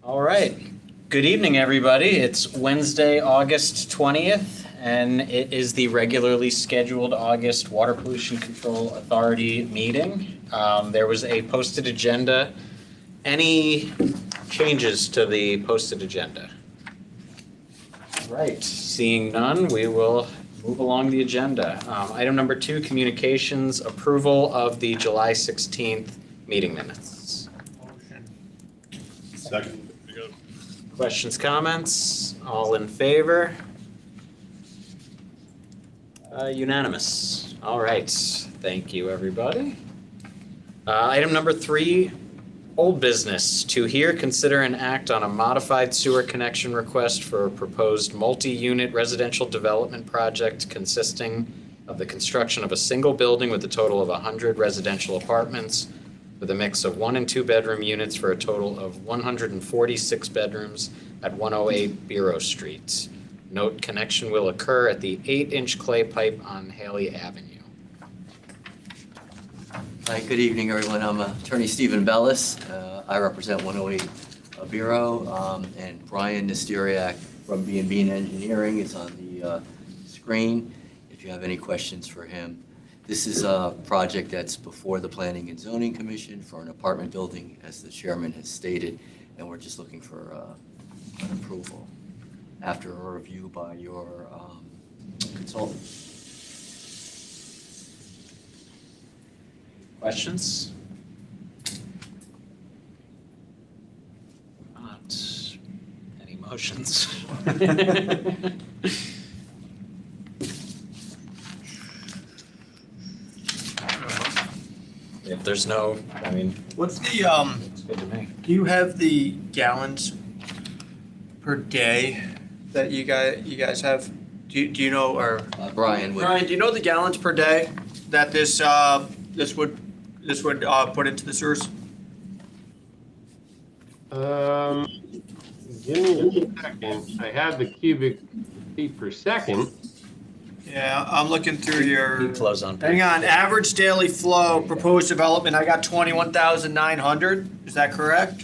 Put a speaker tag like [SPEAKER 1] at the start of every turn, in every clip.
[SPEAKER 1] All right. Good evening, everybody. It's Wednesday, August 20th, and it is the regularly scheduled August Water Pollution Control Authority meeting. There was a posted agenda. Any changes to the posted agenda? All right. Seeing none, we will move along the agenda. Item number 2, communications, approval of the July 16th meeting minutes.
[SPEAKER 2] Second.
[SPEAKER 1] Questions, comments? All in favor? Unanimous. All right. Thank you, everybody. Item number 3, old business. To hear, consider, and act on a modified sewer connection request for a proposed multi-unit residential development project consisting of the construction of a single building with a total of 100 residential apartments with a mix of 1 and 2 bedroom units for a total of 146 bedrooms at 108 Bureau Street. Note, connection will occur at the 8-inch clay pipe on Haley Avenue.
[SPEAKER 3] Hi, good evening, everyone. I'm Attorney Stephen Bellis. I represent 108 Bureau, and Brian Nesteriak from B&B Engineering is on the screen if you have any questions for him. This is a project that's before the Planning and Zoning Commission for an apartment building, as the chairman has stated, and we're just looking for an approval after a review by your consultant.
[SPEAKER 1] Questions? Not any motions? If there's no, I mean,
[SPEAKER 4] What's the,
[SPEAKER 1] it's good to me.
[SPEAKER 4] do you have the gallons per day that you guys have? Do you know, or?
[SPEAKER 3] Brian, would
[SPEAKER 4] Brian, do you know the gallons per day that this would put into the sewers?
[SPEAKER 2] Give me a second. I have the cubic feet per second.
[SPEAKER 4] Yeah, I'm looking through your,
[SPEAKER 1] Heat flows on.
[SPEAKER 4] hang on, average daily flow, proposed development, I got 21,900, is that correct?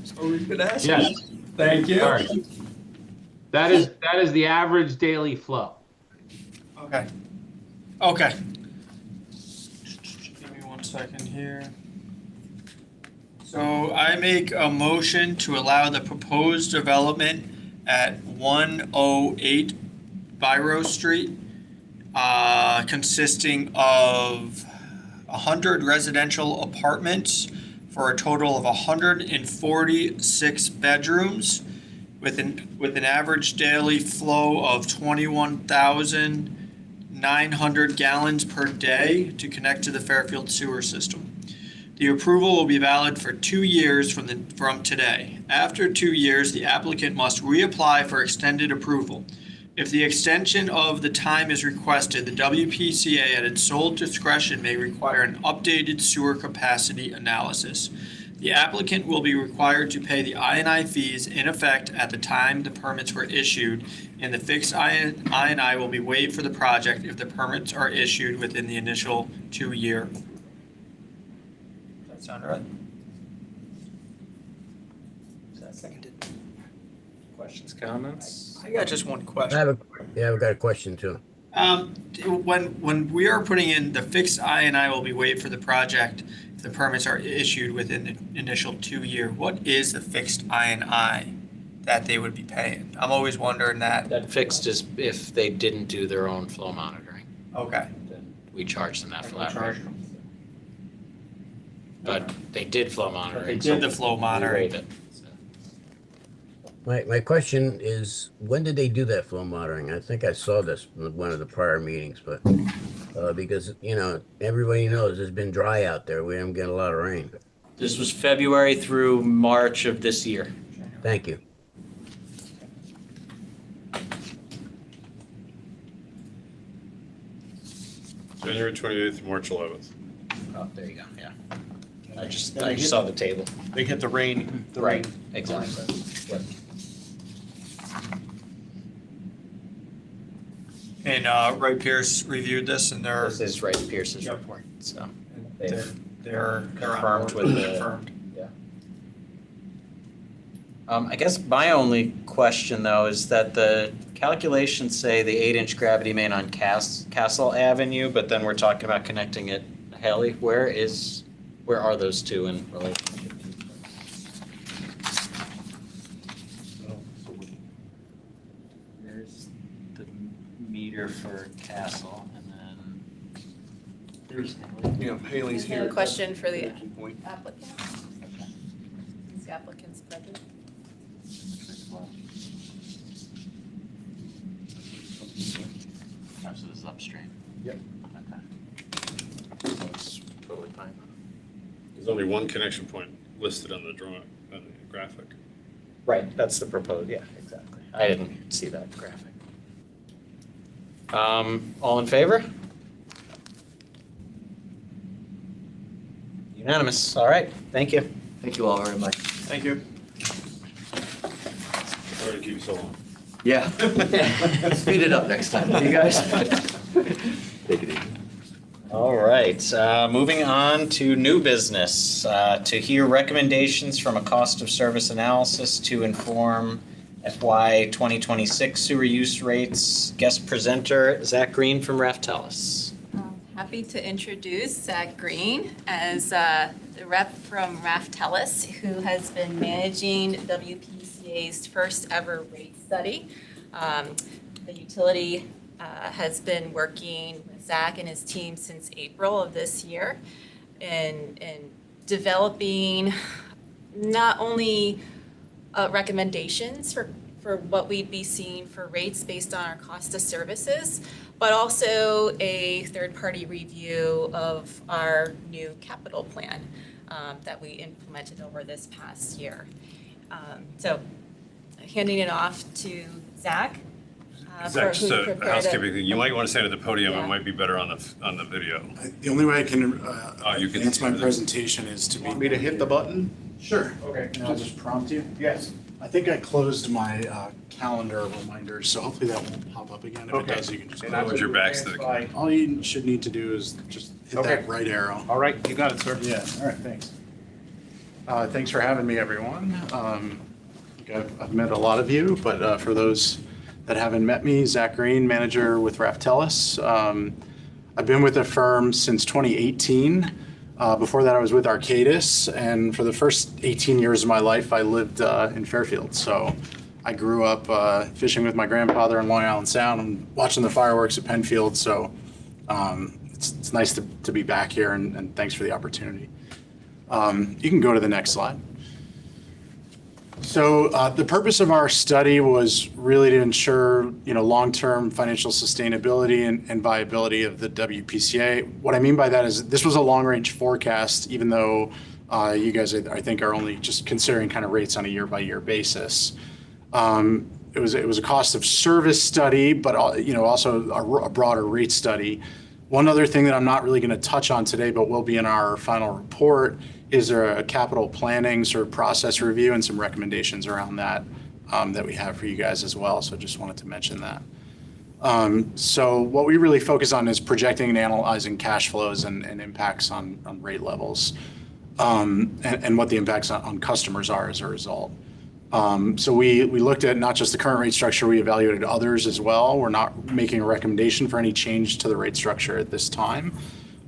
[SPEAKER 4] So we could ask.
[SPEAKER 2] Yes,
[SPEAKER 4] Thank you.
[SPEAKER 2] sorry. That is the average daily flow.
[SPEAKER 4] Okay. Okay. Give me 1 second here. So I make a motion to allow the proposed development at 108 Biro Street, consisting of 100 residential apartments for a total of 146 bedrooms with an average daily flow of 21,900 gallons per day to connect to the Fairfield sewer system. The approval will be valid for 2 years from today. After 2 years, the applicant must reapply for extended approval. If the extension of the time is requested, the WPCA at its sole discretion may require an updated sewer capacity analysis. The applicant will be required to pay the I&I fees in effect at the time the permits were issued, and the fixed I&I will be waived for the project if the permits are issued within the initial 2-year. Does that sound right?
[SPEAKER 1] Is that seconded? Questions, comments?
[SPEAKER 4] I got just one
[SPEAKER 5] I
[SPEAKER 4] question.
[SPEAKER 5] have I've got a question too.
[SPEAKER 4] When we are putting in the fixed I&I will be waived for the project if the permits are issued within the initial 2-year, what is the fixed I&I that they would be paying? I'm always wondering that.
[SPEAKER 1] That fixed is if they didn't do their own flow monitoring,
[SPEAKER 4] Okay.
[SPEAKER 1] then we charge them that
[SPEAKER 4] We'll
[SPEAKER 1] flat
[SPEAKER 4] charge
[SPEAKER 1] rate.
[SPEAKER 4] them.
[SPEAKER 1] But they did flow
[SPEAKER 4] But
[SPEAKER 1] monitoring.
[SPEAKER 4] they did the flow
[SPEAKER 1] we
[SPEAKER 4] monitoring.
[SPEAKER 1] waive it. So,
[SPEAKER 5] My question is, when did they do that flow monitoring? I think I saw this in one of the prior meetings, but because, everybody knows it's been dry out there. We haven't got a lot of rain.
[SPEAKER 1] This was February through March of this year.
[SPEAKER 5] Thank you.
[SPEAKER 2] January 28th, March 11th.
[SPEAKER 1] Oh, there you go, yeah. I just saw the table.
[SPEAKER 4] They get the rain.
[SPEAKER 1] Right, exactly. Yep.
[SPEAKER 4] And Wright Pierce reviewed this and they're,
[SPEAKER 1] This is Wright Pierce's
[SPEAKER 4] Yep.
[SPEAKER 1] report, so.
[SPEAKER 4] they're on
[SPEAKER 1] Confirmed
[SPEAKER 4] board.
[SPEAKER 1] with the-
[SPEAKER 4] Confirmed.
[SPEAKER 1] I guess my only question though is that the calculations say the 8-inch gravity main on Castle Avenue, but then we're talking about connecting it Haley. Where are those two in relationship? There's the meter for Castle and then there's Haley.
[SPEAKER 6] Yeah, Haley's
[SPEAKER 7] Is there
[SPEAKER 6] here.
[SPEAKER 7] a question for the
[SPEAKER 6] Key point.
[SPEAKER 7] applicant? Is the applicant's present?
[SPEAKER 1] Oh, so this is upstream?
[SPEAKER 6] Yep.
[SPEAKER 1] Okay. So it's totally fine.
[SPEAKER 8] There's only one connection point listed on the drawing, on the graphic.
[SPEAKER 1] Right, that's the proposed, yeah, exactly. I didn't see that graphic. All in favor? Unanimous, all right, thank you.
[SPEAKER 3] Thank you all very much.
[SPEAKER 4] Thank you.
[SPEAKER 8] Sorry to keep you so long.
[SPEAKER 3] Yeah. Speed it up next time, will you guys? Take it easy.
[SPEAKER 1] All right, moving on to new business, to hear recommendations from a cost of service analysis to inform FY 2026 sewer use rates. Guest presenter, Zach Green from Raftellus.
[SPEAKER 7] Happy to introduce Zach Green as the rep from Raftellus, who has been managing WPCA's first ever rate study. The utility has been working with Zach and his team since April of this year in developing not only recommendations for what we'd be seeing for rates based on our cost of services, but also a third-party review of our new capital plan that we implemented over this past year. So handing it off to Zach.
[SPEAKER 8] Zach, just a
[SPEAKER 7] prepared
[SPEAKER 8] housekeeping thing. You might want to stand at the podium.
[SPEAKER 7] Yeah.
[SPEAKER 8] It might be better on the video.
[SPEAKER 9] The only way I can
[SPEAKER 8] You can-
[SPEAKER 9] advance my presentation is to be.
[SPEAKER 6] Want me to hit the button?
[SPEAKER 9] Sure.
[SPEAKER 6] Okay.
[SPEAKER 9] And I'll just prompt you.
[SPEAKER 6] Yes.
[SPEAKER 9] I think I closed my calendar reminders, so hopefully that won't pop up again. If it
[SPEAKER 6] Okay.
[SPEAKER 9] does, you can just.
[SPEAKER 6] And
[SPEAKER 9] close
[SPEAKER 6] I
[SPEAKER 8] With
[SPEAKER 9] it.
[SPEAKER 8] your backs to the camera.
[SPEAKER 9] All you should need to do is just hit
[SPEAKER 6] Okay.
[SPEAKER 9] that right arrow.
[SPEAKER 6] All right, you got it, sir.
[SPEAKER 9] Yeah, all right, thanks. Thanks for having me, everyone. I think I've met a lot of you, but for those that haven't met me, Zach Green, manager with Raftellus. I've been with the firm since 2018. Before that, I was with Arcadis, and for the first 18 years of my life, I lived in Fairfield. So I grew up fishing with my grandfather in Long Island Sound and watching the fireworks at Penfield. So it's nice to be back here, and thanks for the opportunity. You can go to the next slide. So the purpose of our study was really to ensure, long-term financial sustainability and viability of the WPCA. What I mean by that is this was a long-range forecast, even though you guys, I think, are only just considering kind of rates on a year-by-year basis. It was a cost of service study, but also a broader rate study. One other thing that I'm not really going to touch on today, but will be in our final report, is there a capital planning sort of process review and some recommendations around that that we have for you guys as well. So just wanted to mention that. So what we really focus on is projecting and analyzing cash flows and impacts on rate levels and what the impacts on customers are as a result. So we looked at not just the current rate structure, we evaluated others as well. We're not making a recommendation for any change to the rate structure at this time.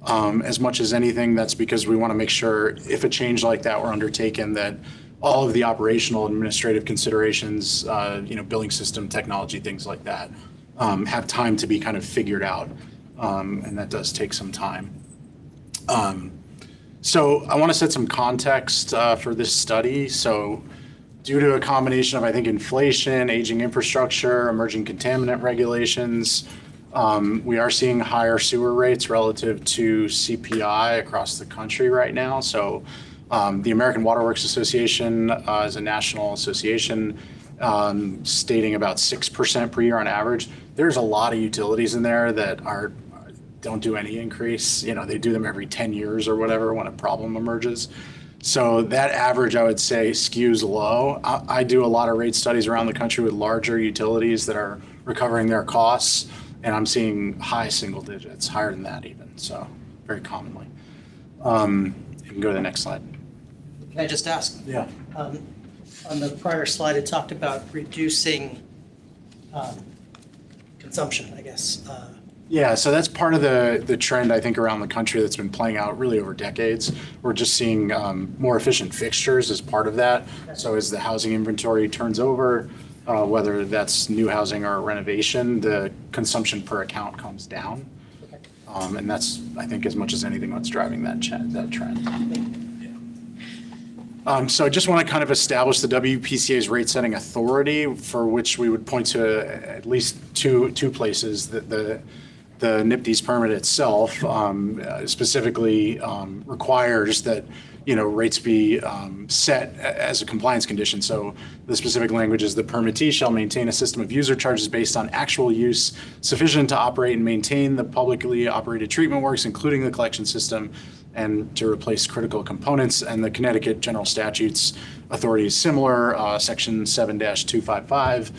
[SPEAKER 9] As much as anything, that's because we want to make sure if a change like that were undertaken, that all of the operational administrative considerations, billing system, technology, things like that, have time to be kind of figured out. And that does take some time. So I want to set some context for this study. So due to a combination of, I think, inflation, aging infrastructure, emerging contaminant regulations, we are seeing higher sewer rates relative to CPI across the country right now. So the American Water Works Association is a national association stating about 6% per year on average. There's a lot of utilities in there that don't do any increase. They do them every 10 years or whatever when a problem emerges. So that average, I would say, skews low. I do a lot of rate studies around the country with larger utilities that are recovering their costs. and I'm seeing high single digits, higher than that even, so very commonly. You can go to the next slide.
[SPEAKER 10] Can I just ask?
[SPEAKER 9] Yeah.
[SPEAKER 10] On the prior slide, it talked about reducing consumption, I guess.
[SPEAKER 9] Yeah, so that's part of the trend, I think, around the country that's been playing out really over decades. We're just seeing more efficient fixtures as part of that. So as the housing inventory turns over, whether that's new housing or renovation, the consumption per account comes down. And that's, I think, as much as anything, what's driving that trend. So I just want to kind of establish the WPCA's rate-setting authority, for which we would point to at least two places. The NIPD's permit itself specifically requires that, rates be set as a compliance condition. So the specific language is the permittee shall maintain a system of user charges based on actual use sufficient to operate and maintain the publicly operated treatment works, including the collection system, and to replace critical components. And the Connecticut General Statutes authority is similar, section 7-255.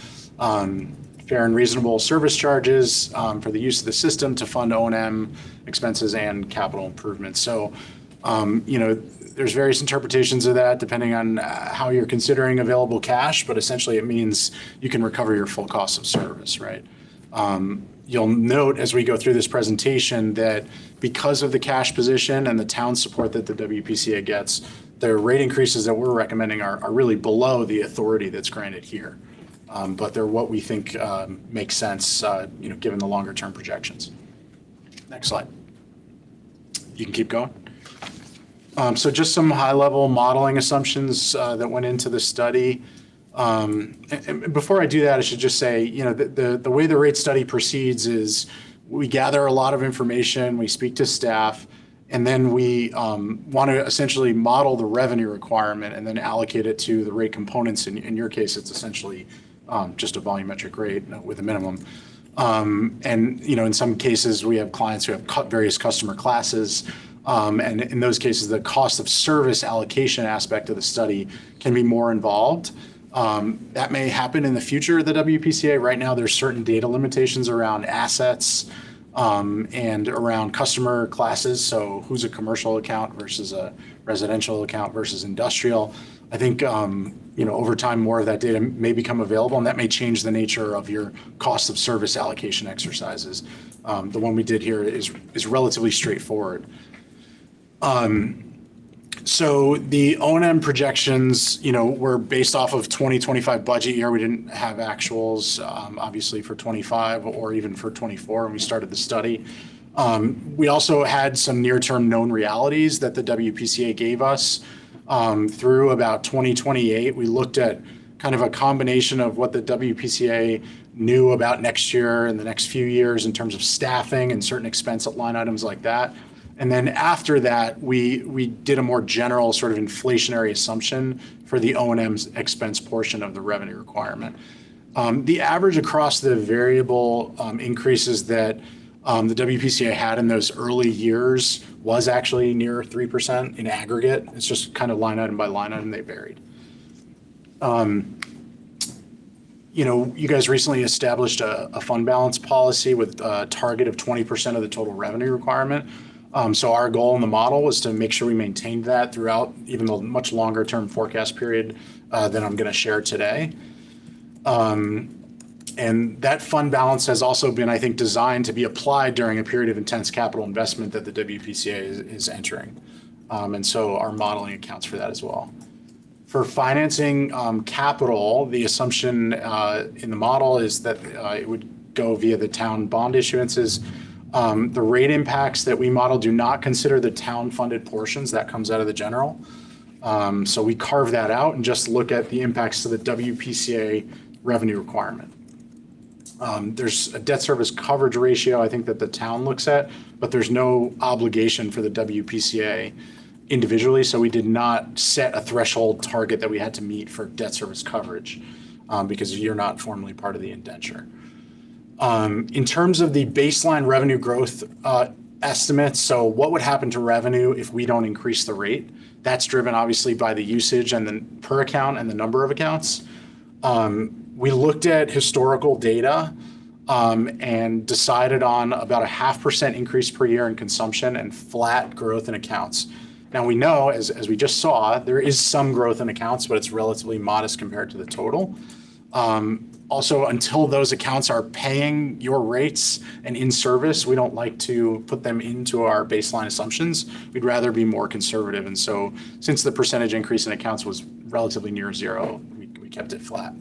[SPEAKER 9] Fair and reasonable service charges for the use of the system to fund O&M expenses and capital improvements. So, there's various interpretations of that depending on how you're considering available cash, but essentially it means you can recover your full cost of service, right? You'll note as we go through this presentation that because of the cash position and the town support that the WPCA gets, the rate increases that we're recommending are really below the authority that's granted here. But they're what we think makes sense, given the longer term projections. Next slide. You can keep going. So just some high level modeling assumptions that went into the study. And before I do that, I should just say, the way the rate study proceeds is we gather a lot of information, we speak to staff, and then we want to essentially model the revenue requirement and then allocate it to the rate components. In your case, it's essentially just a volumetric rate with a minimum. And, in some cases, we have clients who have various customer classes. And in those cases, the cost of service allocation aspect of the study can be more involved. That may happen in the future of the WPCA. Right now, there's certain data limitations around assets and around customer classes. So who's a commercial account versus a residential account versus industrial. I think, over time, more of that data may become available, and that may change the nature of your cost of service allocation exercises. The one we did here is relatively straightforward. So the O&M projections, were based off of 2025 budget year. We didn't have actuals, obviously, for 25 or even for 24 when we started the study. We also had some near-term known realities that the WPCA gave us through about 2028. We looked at kind of a combination of what the WPCA knew about next year and the next few years in terms of staffing and certain expense line items like that. And then after that, we did a more general sort of inflationary assumption for the O&M expense portion of the revenue requirement. The average across the variable increases that the WPCA had in those early years was actually near 3% in aggregate. It's just kind of line item by line item, they varied. You guys recently established a fund balance policy with a target of 20% of the total revenue requirement. So our goal in the model was to make sure we maintained that throughout even the much longer term forecast period than I'm going to share today. And that fund balance has also been, I think, designed to be applied during a period of intense capital investment that the WPCA is entering. And so our modeling accounts for that as well. For financing capital, the assumption in the model is that it would go via the town bond issuances. The rate impacts that we model do not consider the town-funded portions. That comes out of the general. So we carve that out and just look at the impacts to the WPCA revenue requirement. There's a debt service coverage ratio, I think, that the town looks at, but there's no obligation for the WPCA individually. So we did not set a threshold target that we had to meet for debt service coverage because you're not formally part of the indenture. In terms of the baseline revenue growth estimates, so what would happen to revenue if we don't increase the rate? That's driven obviously by the usage and the per account and the number of accounts. We looked at historical data and decided on about a 0.5% increase per year in consumption and flat growth in accounts. Now we know, as we just saw, there is some growth in accounts, but it's relatively modest compared to the total. Also, until those accounts are paying your rates and in service, we don't like to put them into our baseline assumptions. We'd rather be more conservative. And so since the percentage increase in accounts was relatively near zero, we kept it flat.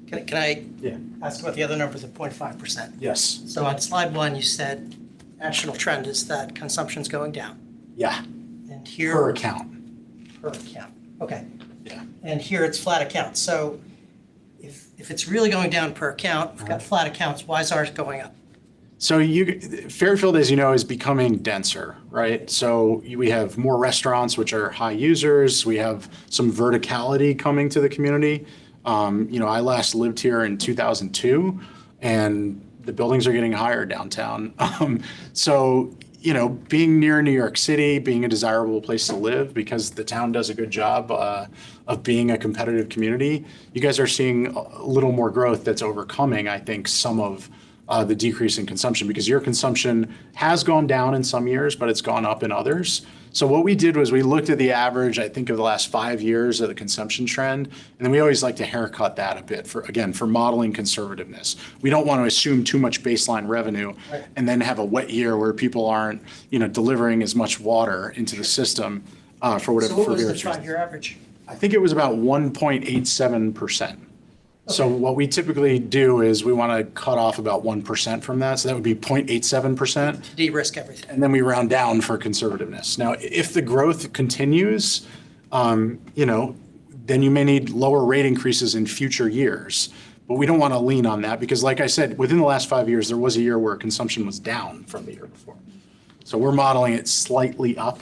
[SPEAKER 10] Can I
[SPEAKER 9] Yeah.
[SPEAKER 10] ask about the other numbers of 0.5%?
[SPEAKER 9] Yes.
[SPEAKER 10] So on slide 1, you said national trend is that consumption's going down.
[SPEAKER 9] Yeah.
[SPEAKER 10] And here.
[SPEAKER 9] Per account.
[SPEAKER 10] Per account, okay.
[SPEAKER 9] Yeah.
[SPEAKER 10] And here it's flat accounts. So if it's really going down per account, we've got flat accounts, why is ours going up?
[SPEAKER 9] So Fairfield, as you know, is becoming denser, right? So we have more restaurants, which are high users. We have some verticality coming to the community. I last lived here in 2002, and the buildings are getting higher downtown. Being near New York City, being a desirable place to live because the town does a good job of being a competitive community, you guys are seeing a little more growth that's overcoming, I think, some of the decrease in consumption because your consumption has gone down in some years, but it's gone up in others. So what we did was we looked at the average, I think, of the last 5 years of the consumption trend, and then we always like to haircut that a bit for modeling conservativeness. We don't want to assume too much baseline revenue and then have a wet year where people aren't, delivering as much water into the system for whatever.
[SPEAKER 10] So what was the
[SPEAKER 9] various reasons.
[SPEAKER 10] 5-year average?
[SPEAKER 9] I think it was about 1.87%. So what we typically do is we want to cut off about 1% from that. So that would be 0.87%.
[SPEAKER 10] To de-risk everything.
[SPEAKER 9] And then we round down for conservativeness. Now, if the growth continues, then you may need lower rate increases in future years. But we don't want to lean on that because, like I said, within the last 5 years, there was a year where consumption was down from the year before. So we're modeling it slightly up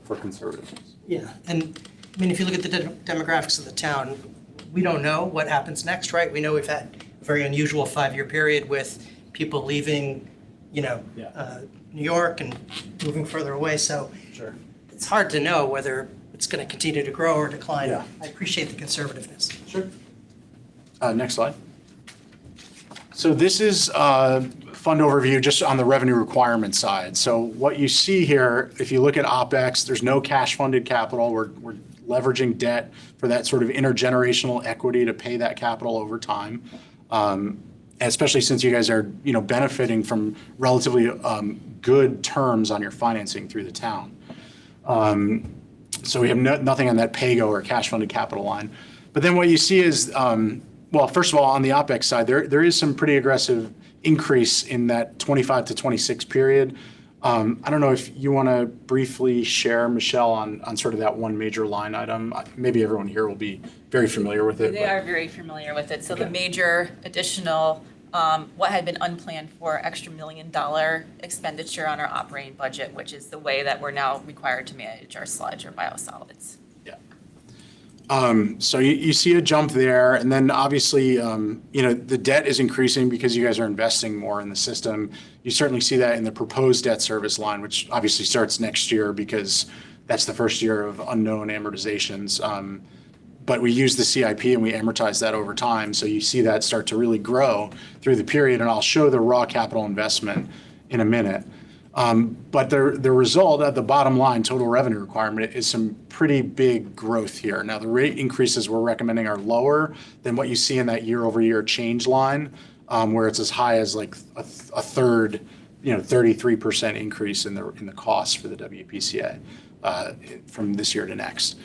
[SPEAKER 9] for conservativeness.
[SPEAKER 10] Yeah, and if you look at the demographics of the town, we don't know what happens next, right? We know we've had a very unusual 5-year period with people leaving, New York and moving further away. So
[SPEAKER 9] Sure.
[SPEAKER 10] it's hard to know whether it's going to continue to grow or decline.
[SPEAKER 9] Yeah.
[SPEAKER 10] I appreciate the conservativeness.
[SPEAKER 9] Sure. Next slide. So this is fund overview just on the revenue requirement side. So what you see here, if you look at OpEx, there's no cash funded capital. We're leveraging debt for that sort of intergenerational equity to pay that capital over time. Especially since you guys are, benefiting from relatively good terms on your financing through the town. So we have nothing on that PAYGO or cash funded capital line. But then what you see is, first of all, on the OpEx side, there is some pretty aggressive increase in that 25 to 26 period. I don't know if you want to briefly share, Michelle, on sort of that one major line item. Maybe everyone here will be very familiar with it.
[SPEAKER 7] They are very familiar with it. So the major additional, what had been unplanned for extra $1 million expenditure on our operating budget, which is the way that we're now required to manage our sludge or biosolids.
[SPEAKER 9] So you see a jump there, and then obviously, the debt is increasing because you guys are investing more in the system. You certainly see that in the proposed debt service line, which obviously starts next year because that's the first year of unknown amortizations. But we use the CIP and we amortize that over time. So you see that start to really grow through the period, and I'll show the raw capital investment in a minute. But the result at the bottom line, total revenue requirement, is some pretty big growth here. Now, the rate increases we're recommending are lower than what you see in that year-over-year change line, where it's as high as like a third, 33% increase in the cost for the WPCA from this year to next.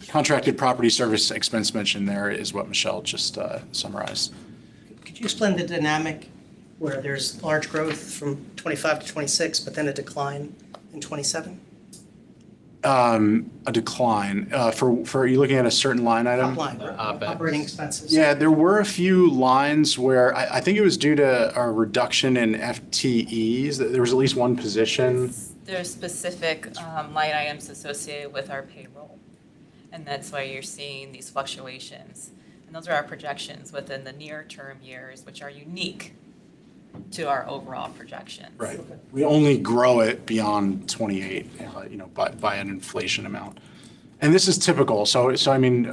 [SPEAKER 9] Contracted property service expense mentioned there is what Michelle just summarized.
[SPEAKER 10] Could you explain the dynamic where there's large growth from 25 to 26, but then a decline in 27?
[SPEAKER 9] A decline for are you looking at a certain line item?
[SPEAKER 10] Top line,
[SPEAKER 1] OpEx.
[SPEAKER 10] operating expenses.
[SPEAKER 9] Yeah, there were a few lines where I think it was due to a reduction in FTEs. There was at least one position.
[SPEAKER 7] There's specific line items associated with our payroll, and that's why you're seeing these fluctuations. And those are our projections within the near-term years, which are unique to our overall projections.
[SPEAKER 9] Right. We only grow it beyond 28, by an inflation amount. And this is typical. So I mean,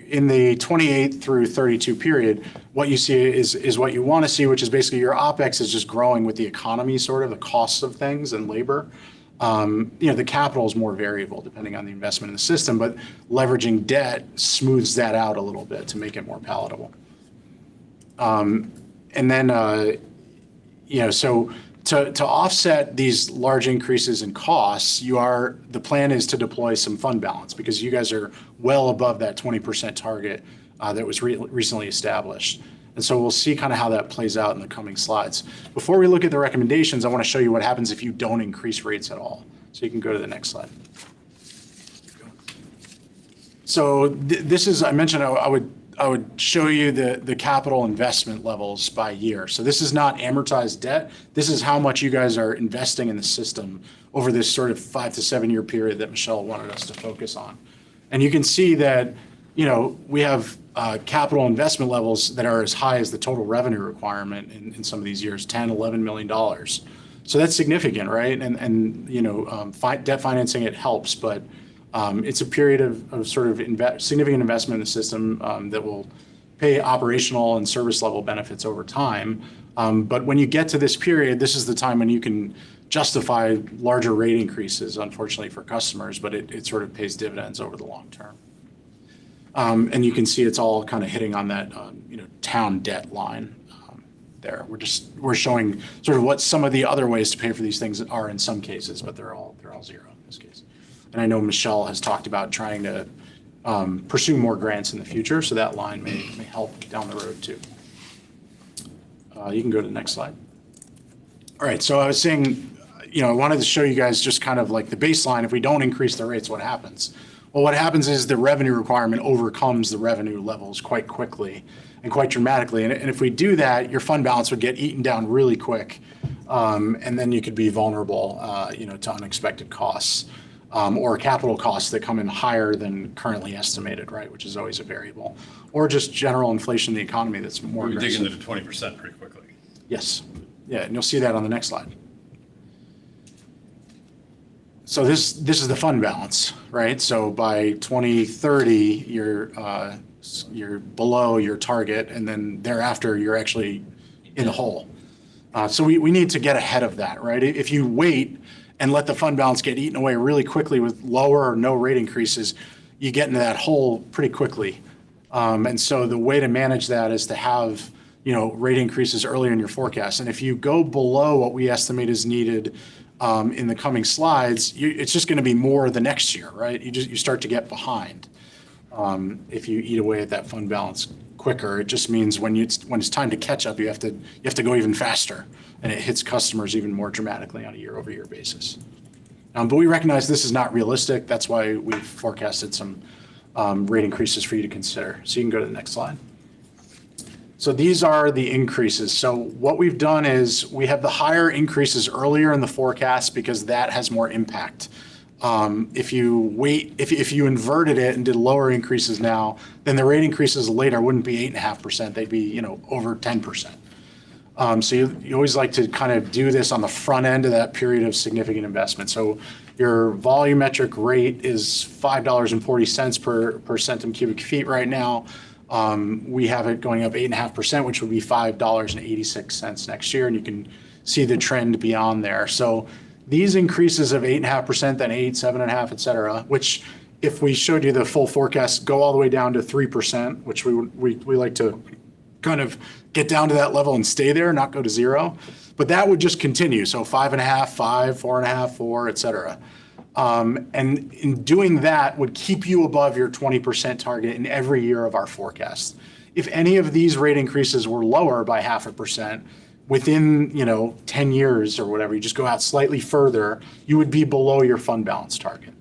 [SPEAKER 9] in the 28 through 32 period, what you see is what you want to see, which is basically your OpEx is just growing with the economy, sort of the costs of things and labor. The capital is more variable depending on the investment in the system, but leveraging debt smooths that out a little bit to make it more palatable. So to offset these large increases in costs, the plan is to deploy some fund balance because you guys are well above that 20% target that was recently established. And so we'll see kind of how that plays out in the coming slides. Before we look at the recommendations, I want to show you what happens if you don't increase rates at all. So you can go to the next slide. So this is, I mentioned I would show you the capital investment levels by year. So this is not amortized debt. This is how much you guys are investing in the system over this sort of 5 to 7 year period that Michelle wanted us to focus on. And you can see that, we have capital investment levels that are as high as the total revenue requirement in some of these years, $10, $11 million. So that's significant, right? And debt financing, it helps, but it's a period of sort of significant investment in the system that will pay operational and service level benefits over time. But when you get to this period, this is the time when you can justify larger rate increases, unfortunately for customers, but it sort of pays dividends over the long term. And you can see it's all kind of hitting on that, town debt line there. We're showing sort of what some of the other ways to pay for these things are in some cases, but they're all zero in this case. And I know Michelle has talked about trying to pursue more grants in the future, so that line may help down the road too. You can go to the next slide. All right, so I was saying, I wanted to show you guys just kind of like the baseline. If we don't increase the rates, what happens? Well, what happens is the revenue requirement overcomes the revenue levels quite quickly and quite dramatically. And if we do that, your fund balance would get eaten down really quick. And then you could be vulnerable, to unexpected costs or capital costs that come in higher than currently estimated, right? Which is always a variable. Or just general inflation in the economy that's more
[SPEAKER 8] We dig
[SPEAKER 9] aggressive.
[SPEAKER 8] into the 20% pretty quickly.
[SPEAKER 9] Yes. Yeah, and you'll see that on the next slide. So this is the fund balance, right? So by 2030, you're below your target, and then thereafter you're actually in the hole. So we need to get ahead of that, right? If you wait and let the fund balance get eaten away really quickly with lower or no rate increases, you get into that hole pretty quickly. And so the way to manage that is to have rate increases earlier in your forecast. And if you go below what we estimate is needed in the coming slides, it's just going to be more the next year, right? You start to get behind if you eat away at that fund balance quicker. It just means when it's time to catch up, you have to go even faster, and it hits customers even more dramatically on a year-over-year basis. But we recognize this is not realistic. That's why we've forecasted some rate increases for you to consider. So you can go to the next slide. So these are the increases. So what we've done is we have the higher increases earlier in the forecast because that has more impact. If you inverted it and did lower increases now, then the rate increases later wouldn't be 8.5%. They'd be, over 10%. So you always like to kind of do this on the front end of that period of significant investment. So your volumetric rate is $5.40 per centum cubic feet right now. We have it going up 8.5%, which would be $5.86 next year, and you can see the trend beyond there. So these increases of 8.5%, then 8, 7.5, et cetera, which if we showed you the full forecast, go all the way down to 3%, which we like to kind of get down to that level and stay there, not go to zero. But that would just continue. So 5.5, 5, 4.5, 4, et cetera. And in doing that would keep you above your 20% target in every year of our forecast. If any of these rate increases were lower by 0.5%, within 10 years or whatever, you just go out slightly further, you would be below your fund balance target.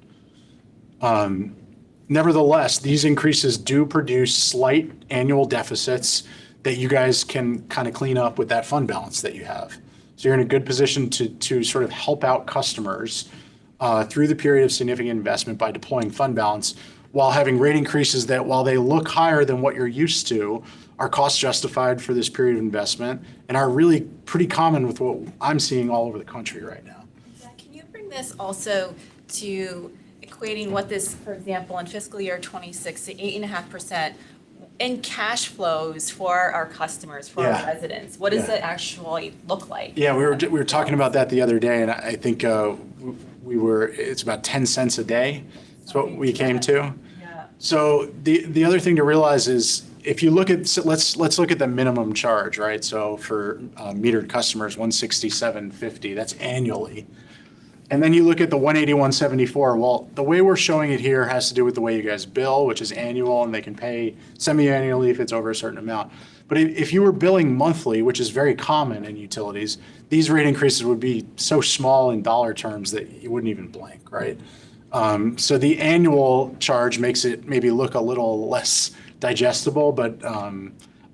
[SPEAKER 9] Nevertheless, these increases do produce slight annual deficits that you guys can kind of clean up with that fund balance that you have. So you're in a good position to sort of help out customers through the period of significant investment by deploying fund balance while having rate increases that, while they look higher than what you're used to, are cost justified for this period of investment and are really pretty common with what I'm seeing all over the country right now.
[SPEAKER 7] Yeah, can you bring this also to equating what this, for example, in fiscal year '26, the 8.5% in cash flows for our customers, for
[SPEAKER 9] Yeah.
[SPEAKER 7] our residents. What does
[SPEAKER 9] Yeah.
[SPEAKER 7] it actually look like?
[SPEAKER 9] Yeah, we were talking about that the other day, and I think it's about 10 cents a day. That's what we came to.
[SPEAKER 7] Yeah.
[SPEAKER 9] So the other thing to realize is if you look at, so let's look at the minimum charge, right? So for metered customers, 167.50, that's annually. And then you look at the 181.74. Well, the way we're showing it here has to do with the way you guys bill, which is annual, and they can pay semi-annually if it's over a certain amount. But if you were billing monthly, which is very common in utilities, these rate increases would be so small in dollar terms that you wouldn't even blink, right? So the annual charge makes it maybe look a little less digestible, but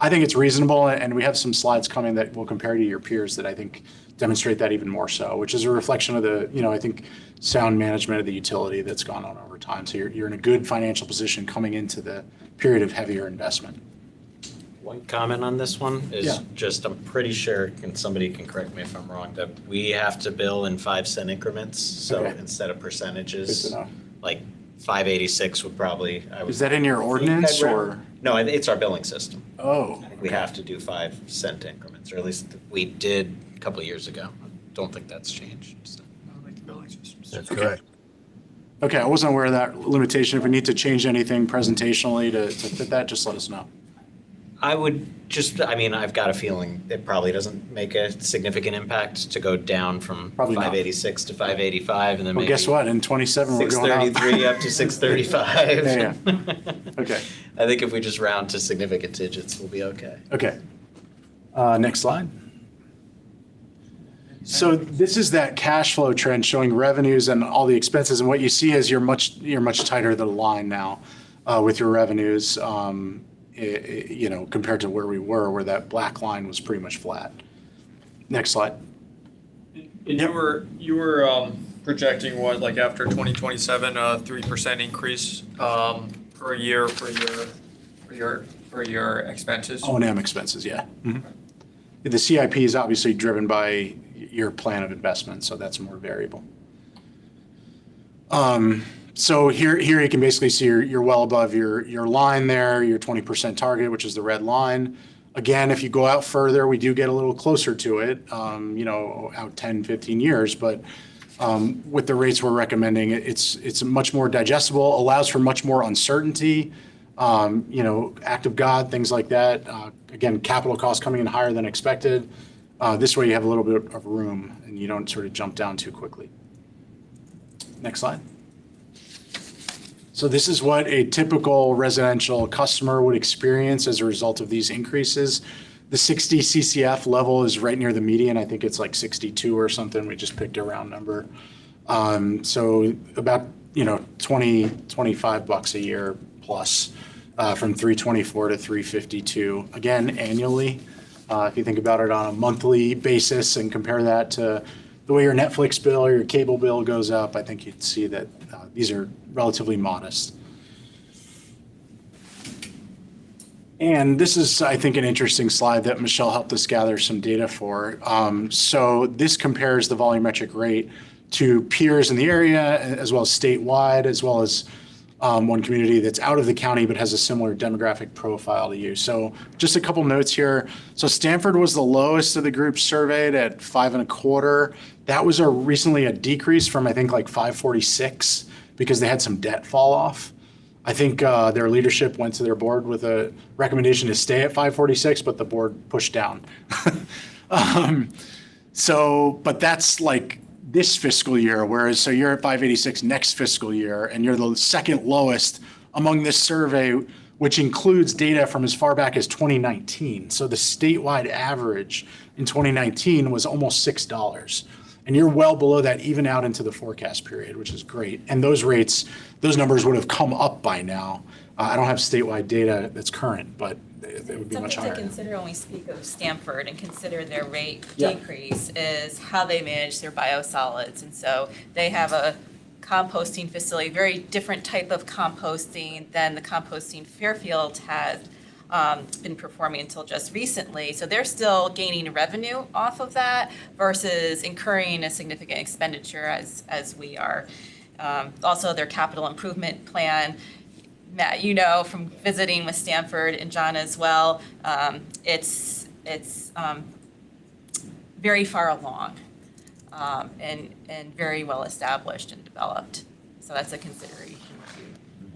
[SPEAKER 9] I think it's reasonable, and we have some slides coming that will compare to your peers that I think demonstrate that even more so, which is a reflection of the, I think, sound management of the utility that's gone on over time. So you're in a good financial position coming into the period of heavier investment.
[SPEAKER 1] One comment on this one is
[SPEAKER 9] Yeah.
[SPEAKER 1] just, I'm pretty sure, and somebody can correct me if I'm wrong, that we have to bill in 5-cent increments. So
[SPEAKER 9] Okay.
[SPEAKER 1] instead of
[SPEAKER 9] Good
[SPEAKER 1] percentages,
[SPEAKER 9] to know.
[SPEAKER 1] like 586 would probably, I would.
[SPEAKER 9] Is that in your ordinance or?
[SPEAKER 1] No, it's our billing system.
[SPEAKER 9] Oh.
[SPEAKER 1] We have to do 5-cent increments, or at least we did a couple of years ago. I don't think that's changed. So.
[SPEAKER 5] That's correct.
[SPEAKER 9] Okay, I wasn't aware of that limitation. If we need to change anything presentationally to fit that, just let us know.
[SPEAKER 1] I would just, I've got a feeling it probably doesn't make a significant impact to go down from
[SPEAKER 9] Probably not.
[SPEAKER 1] 586 to 585 and then
[SPEAKER 9] Well,
[SPEAKER 1] maybe
[SPEAKER 9] guess what? In 27, we're going up.
[SPEAKER 1] 633 up to 635.
[SPEAKER 9] Yeah. Okay.
[SPEAKER 1] I think if we just round to significant digits, we'll be okay.
[SPEAKER 9] Okay. Next slide. So this is that cash flow trend showing revenues and all the expenses. And what you see is you're much tighter to the line now with your revenues, compared to where we were, where that black line was pretty much flat. Next slide.
[SPEAKER 4] And you were projecting what, like after 2027, a 3% increase per year for your expenses?
[SPEAKER 9] O&M expenses, yeah. Mhm. The CIP is obviously driven by your plan of investment, so that's more variable. So here you can basically see you're well above your line there, your 20% target, which is the red line. Again, if you go out further, we do get a little closer to it, out 10, 15 years, but with the rates we're recommending, it's much more digestible, allows for much more uncertainty, act of God, things like that. Again, capital costs coming in higher than expected. This way you have a little bit of room and you don't sort of jump down too quickly. Next slide. So this is what a typical residential customer would experience as a result of these increases. The 60 CCF level is right near the median. I think it's like 62 or something. We just picked a round number. So about, $25 a year plus from 324 to 352. Again, annually. If you think about it on a monthly basis and compare that to the way your Netflix bill or your cable bill goes up, I think you'd see that these are relatively modest. And this is, I think, an interesting slide that Michelle helped us gather some data for. So this compares the volumetric rate to peers in the area, as well as statewide, as well as one community that's out of the county but has a similar demographic profile to you. So just a couple notes here. So Stanford was the lowest of the groups surveyed at 5.25. That was recently a decrease from, I think, like 546 because they had some debt fall off. I think their leadership went to their board with a recommendation to stay at 546, but the board pushed down. But that's like this fiscal year, whereas so you're at 586 next fiscal year, and you're the second lowest among this survey, which includes data from as far back as 2019. So the statewide average in 2019 was almost $6. And you're well below that even out into the forecast period, which is great. And those rates, those numbers would have come up by now. I don't have statewide data that's current, but it would be much higher.
[SPEAKER 7] Something to consider when we speak of Stanford and consider their rate
[SPEAKER 9] Yeah.
[SPEAKER 7] decrease is how they manage their biosolids. And so they have a composting facility, very different type of composting than the composting Fairfield has been performing until just recently. So they're still gaining revenue off of that versus incurring a significant expenditure as we are. Also their capital improvement plan. Matt, you know from visiting with Stanford and John as well, it's very far along and very well established and developed. So that's a consideration too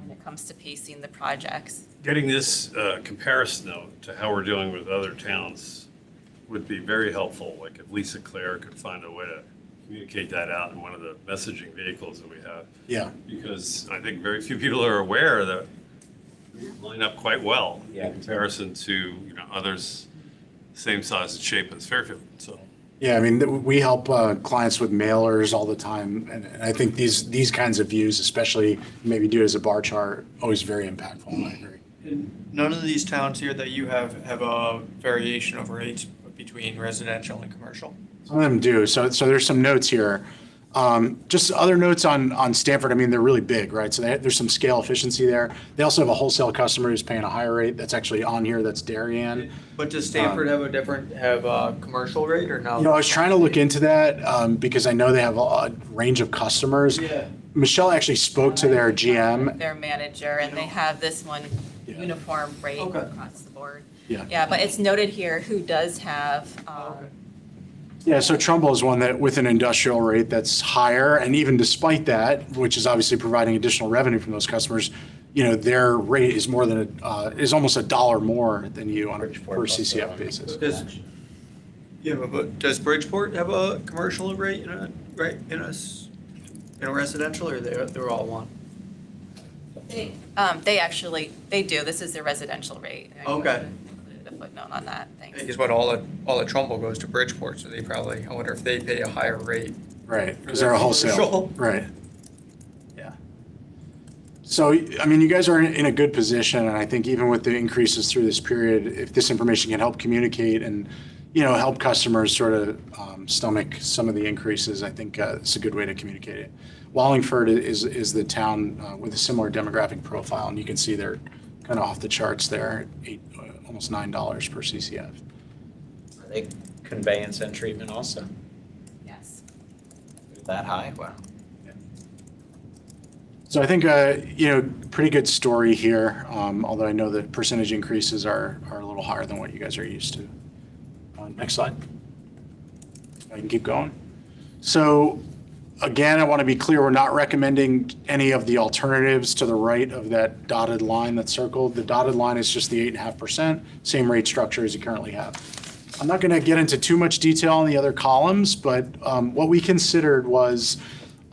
[SPEAKER 7] when it comes to pacing the projects.
[SPEAKER 8] Getting this comparison though to how we're doing with other towns would be very helpful. Like if Lisa Claire could find a way to communicate that out in one of the messaging vehicles that we have.
[SPEAKER 9] Yeah.
[SPEAKER 8] Because I think very few people are aware that we line up quite well
[SPEAKER 1] Yeah.
[SPEAKER 8] in comparison to, others same size and shape as Fairfield. So
[SPEAKER 9] Yeah, I mean, we help clients with mailers all the time, and I think these kinds of views, especially maybe do as a bar chart, always very impactful. I agree.
[SPEAKER 4] And none of these towns here that you have a variation of rates between residential and commercial?
[SPEAKER 9] Some of them do. So there's some notes here. Just other notes on Stanford. I mean, they're really big, right? So there's some scale efficiency there. They also have a wholesale customer who's paying a higher rate. That's actually on here. That's Darien.
[SPEAKER 4] But does Stanford have a commercial rate or no?
[SPEAKER 9] I was trying to look into that because I know they have a range of customers.
[SPEAKER 4] Yeah.
[SPEAKER 9] Michelle actually spoke to their GM.
[SPEAKER 7] Their manager, and they have this one
[SPEAKER 9] Yeah.
[SPEAKER 7] uniform rate
[SPEAKER 4] Okay.
[SPEAKER 7] across the board.
[SPEAKER 9] Yeah.
[SPEAKER 7] Yeah, but it's noted here who does have,
[SPEAKER 4] Okay.
[SPEAKER 9] Yeah, so Trumbull is one that with an industrial rate that's higher, and even despite that, which is obviously providing additional revenue from those customers, their rate is more than is almost $1 more than you on a
[SPEAKER 1] Bridgeport
[SPEAKER 9] per
[SPEAKER 1] also
[SPEAKER 9] CCF
[SPEAKER 1] on
[SPEAKER 9] basis.
[SPEAKER 4] But does Bridgeport have a commercial rate in a residential, or they're all one?
[SPEAKER 7] they do, this is their residential rate. I
[SPEAKER 4] Okay.
[SPEAKER 7] included a footnote on that, thanks.
[SPEAKER 4] Because what all the Trumbull goes to Bridgeport, so they probably, I wonder if they pay a higher rate.
[SPEAKER 9] Right, because they're a wholesale.
[SPEAKER 4] Commercial.
[SPEAKER 9] Right. Yeah. So, I mean, you guys are in a good position, and I think even with the increases through this period, if this information can help communicate and, help customers sort of stomach some of the increases, I think it's a good way to communicate it. Wallingford is the town with a similar demographic profile, and you can see they're kind of off the charts there, almost $9 per CCF.
[SPEAKER 1] Are they conveyance and treatment also?
[SPEAKER 7] Yes.
[SPEAKER 1] That high? Wow.
[SPEAKER 9] So I think, pretty good story here, although I know that percentage increases are a little higher than what you guys are used to. Next slide. I can keep going. So again, I want to be clear, we're not recommending any of the alternatives to the right of that dotted line that's circled. The dotted line is just the 8.5%, same rate structure as you currently have. I'm not going to get into too much detail on the other columns, but what we considered was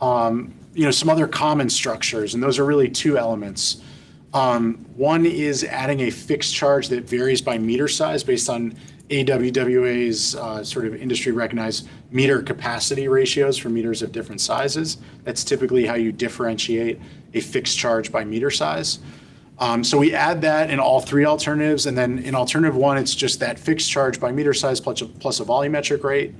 [SPEAKER 9] some other common structures, and those are really two elements. One is adding a fixed charge that varies by meter size based on AWWA's sort of industry recognized meter capacity ratios for meters of different sizes. That's typically how you differentiate a fixed charge by meter size. So we add that in all three alternatives, and then in alternative one, it's just that fixed charge by meter size plus a volumetric rate.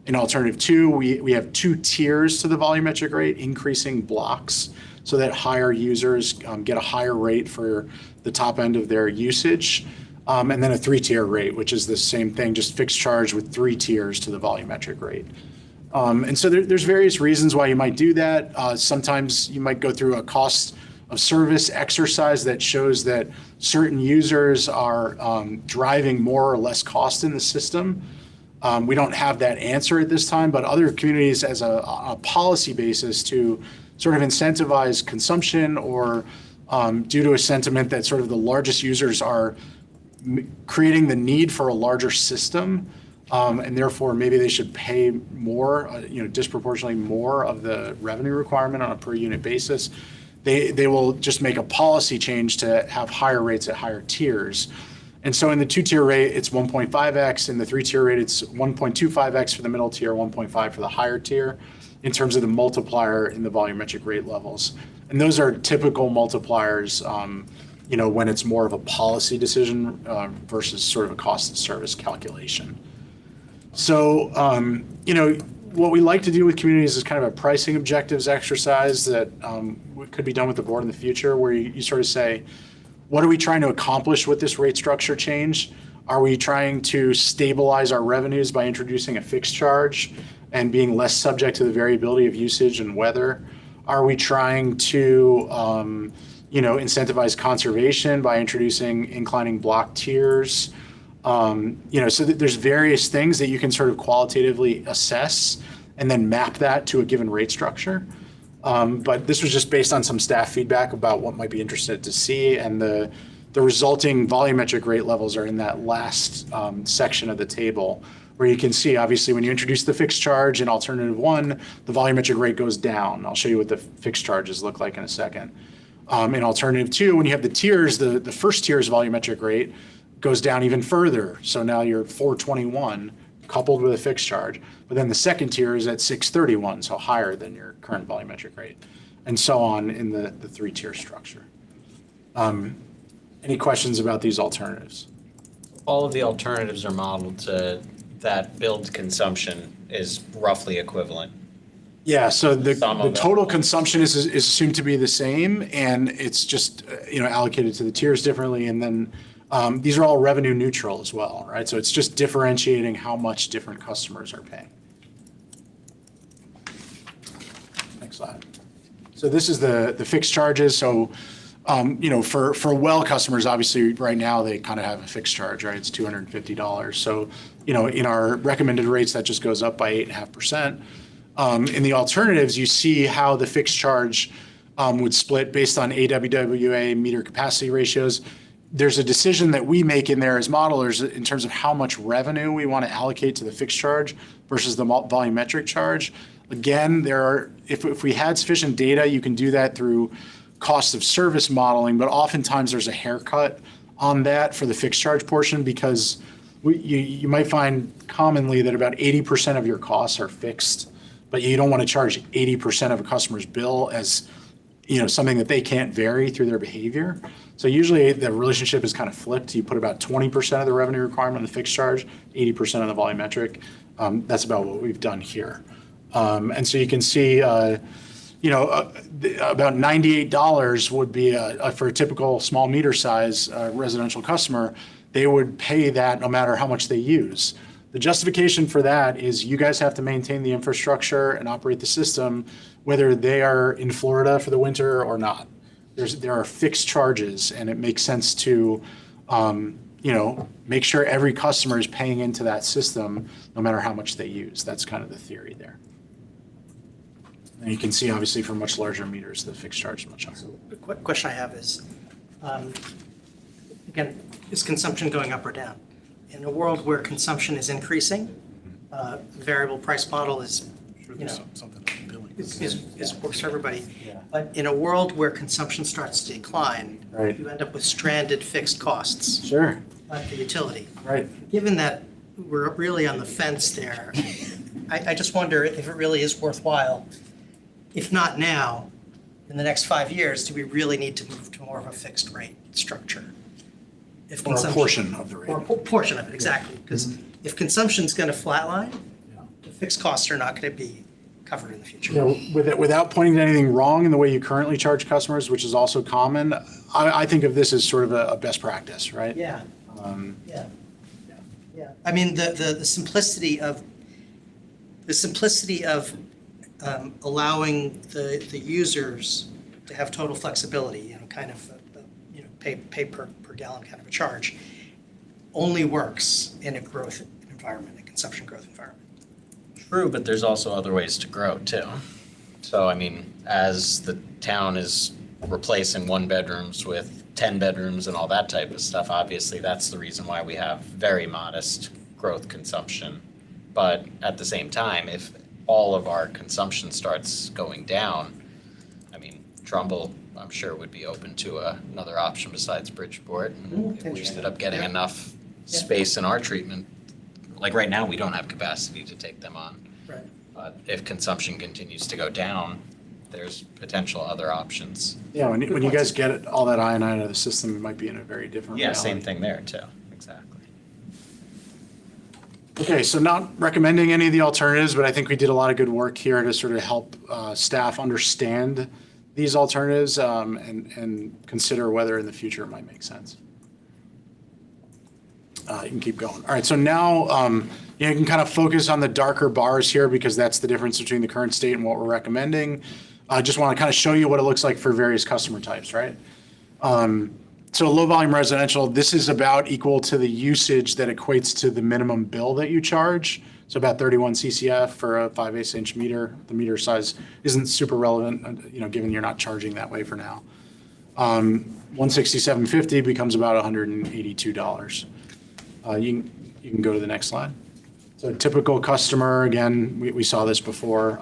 [SPEAKER 9] In alternative two, we have two tiers to the volumetric rate, increasing blocks, so that higher users get a higher rate for the top end of their usage. And then a three-tier rate, which is the same thing, just fixed charge with three tiers to the volumetric rate. And so there's various reasons why you might do that. Sometimes you might go through a cost of service exercise that shows that certain users are driving more or less cost in the system. We don't have that answer at this time, but other communities as a policy basis to sort of incentivize consumption or due to a sentiment that sort of the largest users are creating the need for a larger system, and therefore maybe they should pay more, disproportionately more of the revenue requirement on a per unit basis. They will just make a policy change to have higher rates at higher tiers. And so in the two-tier rate, it's 1.5x. In the three-tier rate, it's 1.25x for the middle tier, 1.5 for the higher tier in terms of the multiplier in the volumetric rate levels. And those are typical multipliers when it's more of a policy decision versus sort of a cost of service calculation. So, what we like to do with communities is kind of a pricing objectives exercise that could be done with the board in the future, where you sort of say, what are we trying to accomplish with this rate structure change? Are we trying to stabilize our revenues by introducing a fixed charge and being less subject to the variability of usage and weather? Are we trying to, incentivize conservation by introducing inclining block tiers? So there's various things that you can sort of qualitatively assess and then map that to a given rate structure. But this was just based on some staff feedback about what might be interested to see, and the resulting volumetric rate levels are in that last section of the table, where you can see, obviously, when you introduce the fixed charge in alternative 1, the volumetric rate goes down. I'll show you what the fixed charges look like in a second. In alternative 2, when you have the tiers, the first tier's volumetric rate goes down even further. So now you're 421 coupled with a fixed charge. But then the second tier is at 631, so higher than your current volumetric rate, and so on in the 3-tier structure. Any questions about these alternatives?
[SPEAKER 1] All of the alternatives are modeled to that build consumption is roughly equivalent.
[SPEAKER 9] Yeah, so the
[SPEAKER 1] Some of
[SPEAKER 9] total
[SPEAKER 1] it.
[SPEAKER 9] consumption is assumed to be the same, and it's just, allocated to the tiers differently. And then these are all revenue neutral as well, right? So it's just differentiating how much different customers are paying. Next slide. So this is the fixed charges. So, for well customers, obviously right now they kind of have a fixed charge, right? It's $250. So, in our recommended rates, that just goes up by 8.5%. In the alternatives, you see how the fixed charge would split based on AWWA meter capacity ratios. There's a decision that we make in there as modelers in terms of how much revenue we want to allocate to the fixed charge versus the volumetric charge. Again, if we had sufficient data, you can do that through cost of service modeling, but oftentimes there's a haircut on that for the fixed charge portion, because you might find commonly that about 80% of your costs are fixed, but you don't want to charge 80% of a customer's bill as something that they can't vary through their behavior. So usually the relationship is kind of flipped. You put about 20% of the revenue requirement on the fixed charge, 80% on the volumetric. That's about what we've done here. And so you can see, about $98 would be for a typical small meter size residential customer. They would pay that no matter how much they use. The justification for that is you guys have to maintain the infrastructure and operate the system, whether they are in Florida for the winter or not. There are fixed charges, and it makes sense to, make sure every customer is paying into that system no matter how much they use. That's kind of the theory there. And you can see, obviously, for much larger meters, the fixed charge is much higher.
[SPEAKER 10] The question I have is, again, is consumption going up or down? In a world where consumption is increasing, variable price model is, works for everybody.
[SPEAKER 9] Yeah.
[SPEAKER 10] But in a world where consumption starts to decline,
[SPEAKER 9] Right.
[SPEAKER 10] you end up with stranded fixed costs
[SPEAKER 9] Sure.
[SPEAKER 10] at the utility.
[SPEAKER 9] Right.
[SPEAKER 10] Given that we're really on the fence there, I just wonder if it really is worthwhile, if not now, in the next 5 years, do we really need to move to more of a fixed rate structure? If
[SPEAKER 9] Or a
[SPEAKER 10] consumption-
[SPEAKER 9] portion of the rate.
[SPEAKER 10] Or a portion of it, exactly. Because if consumption's going to flatline, the fixed costs are not going to be covered in the future.
[SPEAKER 9] Without pointing to anything wrong in the way you currently charge customers, which is also common, I think of this as sort of a best practice, right?
[SPEAKER 10] Yeah,
[SPEAKER 9] Um,
[SPEAKER 10] yeah. I mean, the simplicity of allowing the users to have total flexibility, kind of, pay per gallon kind of a charge, only works in a growth environment, a consumption growth environment.
[SPEAKER 1] True, but there's also other ways to grow too. So, as the town is replacing 1-bedrooms with 10 bedrooms and all that type of stuff, obviously that's the reason why we have very modest growth consumption. But at the same time, if all of our consumption starts going down, Trumbull, I'm sure, would be open to another option besides Bridgeport. And if we ended up getting enough space in our treatment, like right now, we don't have capacity to take them on.
[SPEAKER 10] Right.
[SPEAKER 1] But if consumption continues to go down, there's potential other options.
[SPEAKER 9] Yeah, when you guys get all that iron out of the system, it might be in a very different
[SPEAKER 1] Yeah,
[SPEAKER 9] reality.
[SPEAKER 1] same thing there too, exactly.
[SPEAKER 9] Okay, so not recommending any of the alternatives, but I think we did a lot of good work here to sort of help staff understand these alternatives and consider whether in the future it might make sense. You can keep going. All right, so now you can kind of focus on the darker bars here because that's the difference between the current state and what we're recommending. I just want to kind of show you what it looks like for various customer types, right? So low volume residential, this is about equal to the usage that equates to the minimum bill that you charge. So about 31 CCF for a 5/8 inch meter. The meter size isn't super relevant, given you're not charging that way for now. 167.50 becomes about $182. You can go to the next slide. So typical customer, again, we saw this before.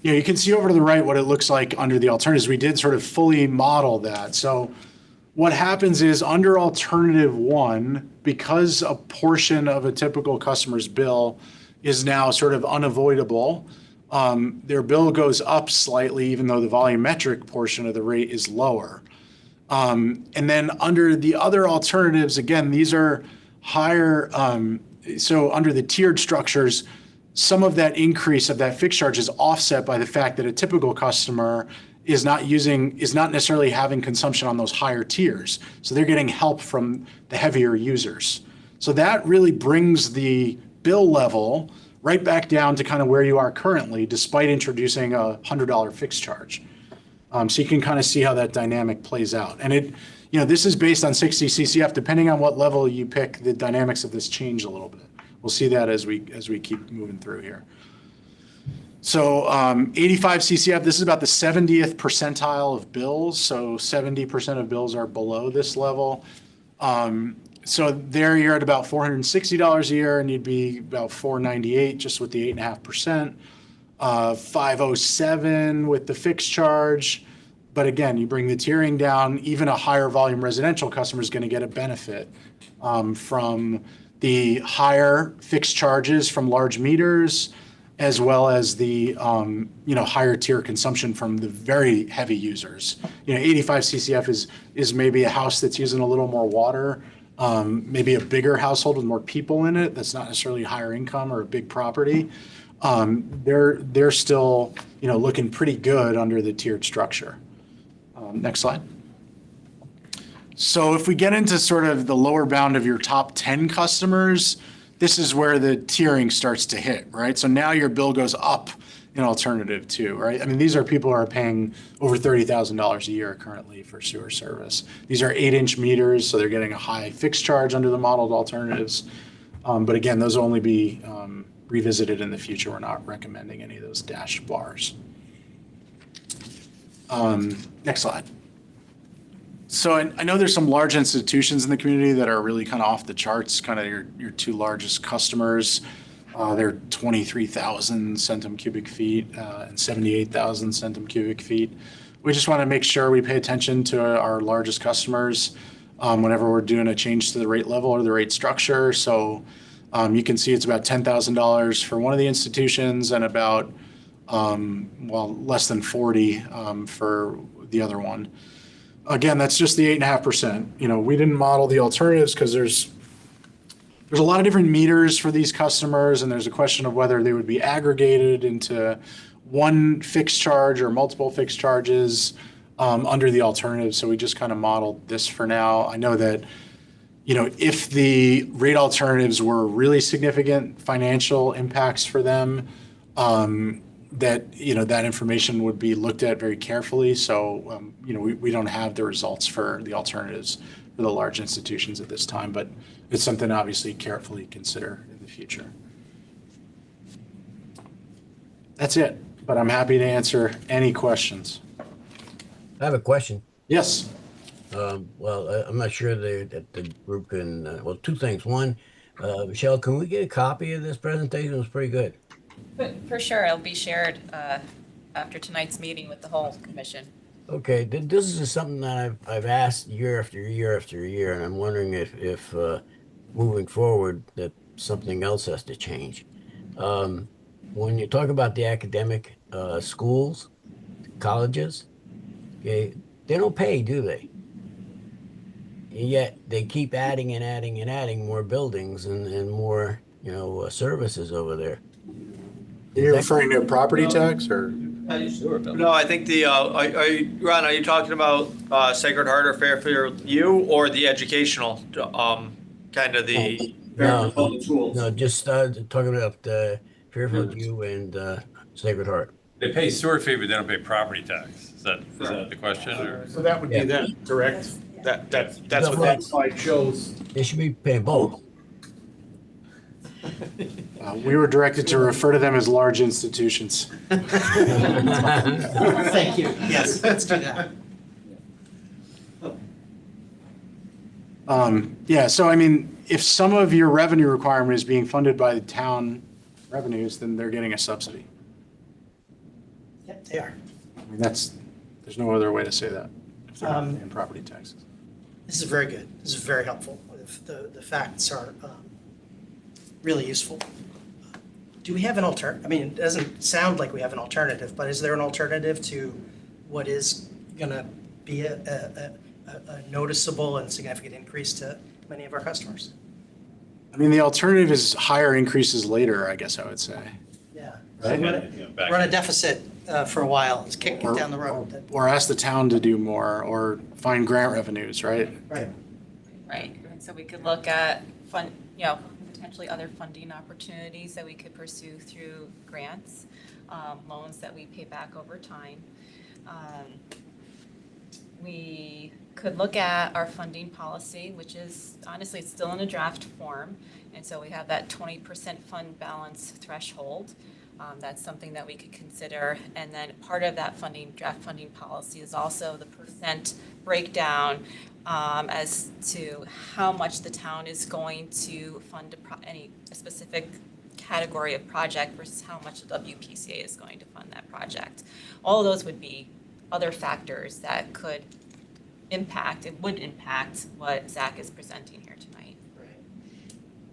[SPEAKER 9] You can see over to the right what it looks like under the alternatives. We did sort of fully model that. So what happens is under alternative one, because a portion of a typical customer's bill is now sort of unavoidable, their bill goes up slightly, even though the volumetric portion of the rate is lower. And then under the other alternatives, again, these are higher. So under the tiered structures, some of that increase of that fixed charge is offset by the fact that a typical customer is not necessarily having consumption on those higher tiers. So they're getting help from the heavier users. So that really brings the bill level right back down to kind of where you are currently, despite introducing a $100 fixed charge. So you can kind of see how that dynamic plays out. And this is based on 60 CCF. Depending on what level you pick, the dynamics of this change a little bit. We'll see that as we keep moving through here. So 85 CCF, this is about the 70th percentile of bills. So 70% of bills are below this level. So there you're at about $460 a year, and you'd be about $498 just with the 8.5%. 507 with the fixed charge. But again, you bring the tiering down, even a higher volume residential customer is going to get a benefit from the higher fixed charges from large meters, as well as the higher tier consumption from the very heavy users. 85 CCF is maybe a house that's using a little more water, maybe a bigger household with more people in it that's not necessarily higher income or a big property. They're still looking pretty good under the tiered structure. Next slide. So if we get into sort of the lower bound of your top 10 customers, this is where the tiering starts to hit, right? So now your bill goes up in alternative two, right? I mean, these are people who are paying over $30,000 a year currently for sewer service. These are 8-inch meters, so they're getting a high fixed charge under the modeled alternatives. But again, those will only be revisited in the future. We're not recommending any of those dashed bars. Next slide. So I know there's some large institutions in the community that are really kind of off the charts, kind of your two largest customers. They're 23,000 centum cubic feet and 78,000 centum cubic feet. We just want to make sure we pay attention to our largest customers whenever we're doing a change to the rate level or the rate structure. So you can see it's about $10,000 for one of the institutions and about, less than 40 for the other one. Again, that's just the 8.5%. We didn't model the alternatives because there's a lot of different meters for these customers, and there's a question of whether they would be aggregated into one fixed charge or multiple fixed charges under the alternative. So we just kind of modeled this for now. I know that, if the rate alternatives were really significant financial impacts for them, that information would be looked at very carefully. So, we don't have the results for the alternatives for the large institutions at this time, but it's something to obviously carefully consider in the future. That's it, but I'm happy to answer any questions.
[SPEAKER 5] I have a question.
[SPEAKER 9] Yes.
[SPEAKER 5] I'm not sure that the group can, two things. One, Michelle, can we get a copy of this presentation? It was pretty good.
[SPEAKER 7] For sure, it'll be shared after tonight's meeting with the whole commission.
[SPEAKER 5] Okay, this is something that I've asked year after year after year, and I'm wondering if moving forward that something else has to change. When you talk about the academic schools, colleges, okay, they don't pay, do they? And yet they keep adding and adding and adding more buildings and more, services over there.
[SPEAKER 9] Are you referring to property tax or?
[SPEAKER 4] No, I think Ron, are you talking about Sacred Heart or Fairfield U or the educational, kind of the Fairfield Public Schools?
[SPEAKER 5] No, just talking about Fairfield U and Sacred Heart.
[SPEAKER 8] They pay sewer fee, but they don't pay property tax. Is that the question, or?
[SPEAKER 6] So that would be
[SPEAKER 5] Yeah.
[SPEAKER 6] that, correct? That's what that slide shows.
[SPEAKER 5] They should be paying both.
[SPEAKER 9] We were directed to refer to them as large institutions.
[SPEAKER 10] Thank you. Yes, let's do that.
[SPEAKER 9] Yeah, so I mean, if some of your revenue requirement is being funded by the town revenues, then they're getting a subsidy.
[SPEAKER 10] Yep, they are.
[SPEAKER 9] I mean, there's no other way to say that. If they're not paying property taxes.
[SPEAKER 10] This is very good. This is very helpful. The facts are really useful. Do we have an I mean, it doesn't sound like we have an alternative, but is there an alternative to what is going to be a noticeable and significant increase to many of our customers?
[SPEAKER 9] I mean, the alternative is higher increases later, I guess I would say.
[SPEAKER 10] Yeah.
[SPEAKER 9] Right.
[SPEAKER 10] Run a deficit for a while, just kick it down the road.
[SPEAKER 9] Or ask the town to do more, or find grant revenues, right?
[SPEAKER 10] Right.
[SPEAKER 7] Right, and so we could look at potentially other funding opportunities that we could pursue through grants, loans that we pay back over time. We could look at our funding policy, which is, honestly, it's still in a draft form. And so we have that 20% fund balance threshold. That's something that we could consider. And then part of that draft funding policy is also the percent breakdown as to how much the town is going to fund a specific category of project versus how much the WPCA is going to fund that project. All of those would be other factors that would impact what Zach is presenting here tonight.
[SPEAKER 10] Right.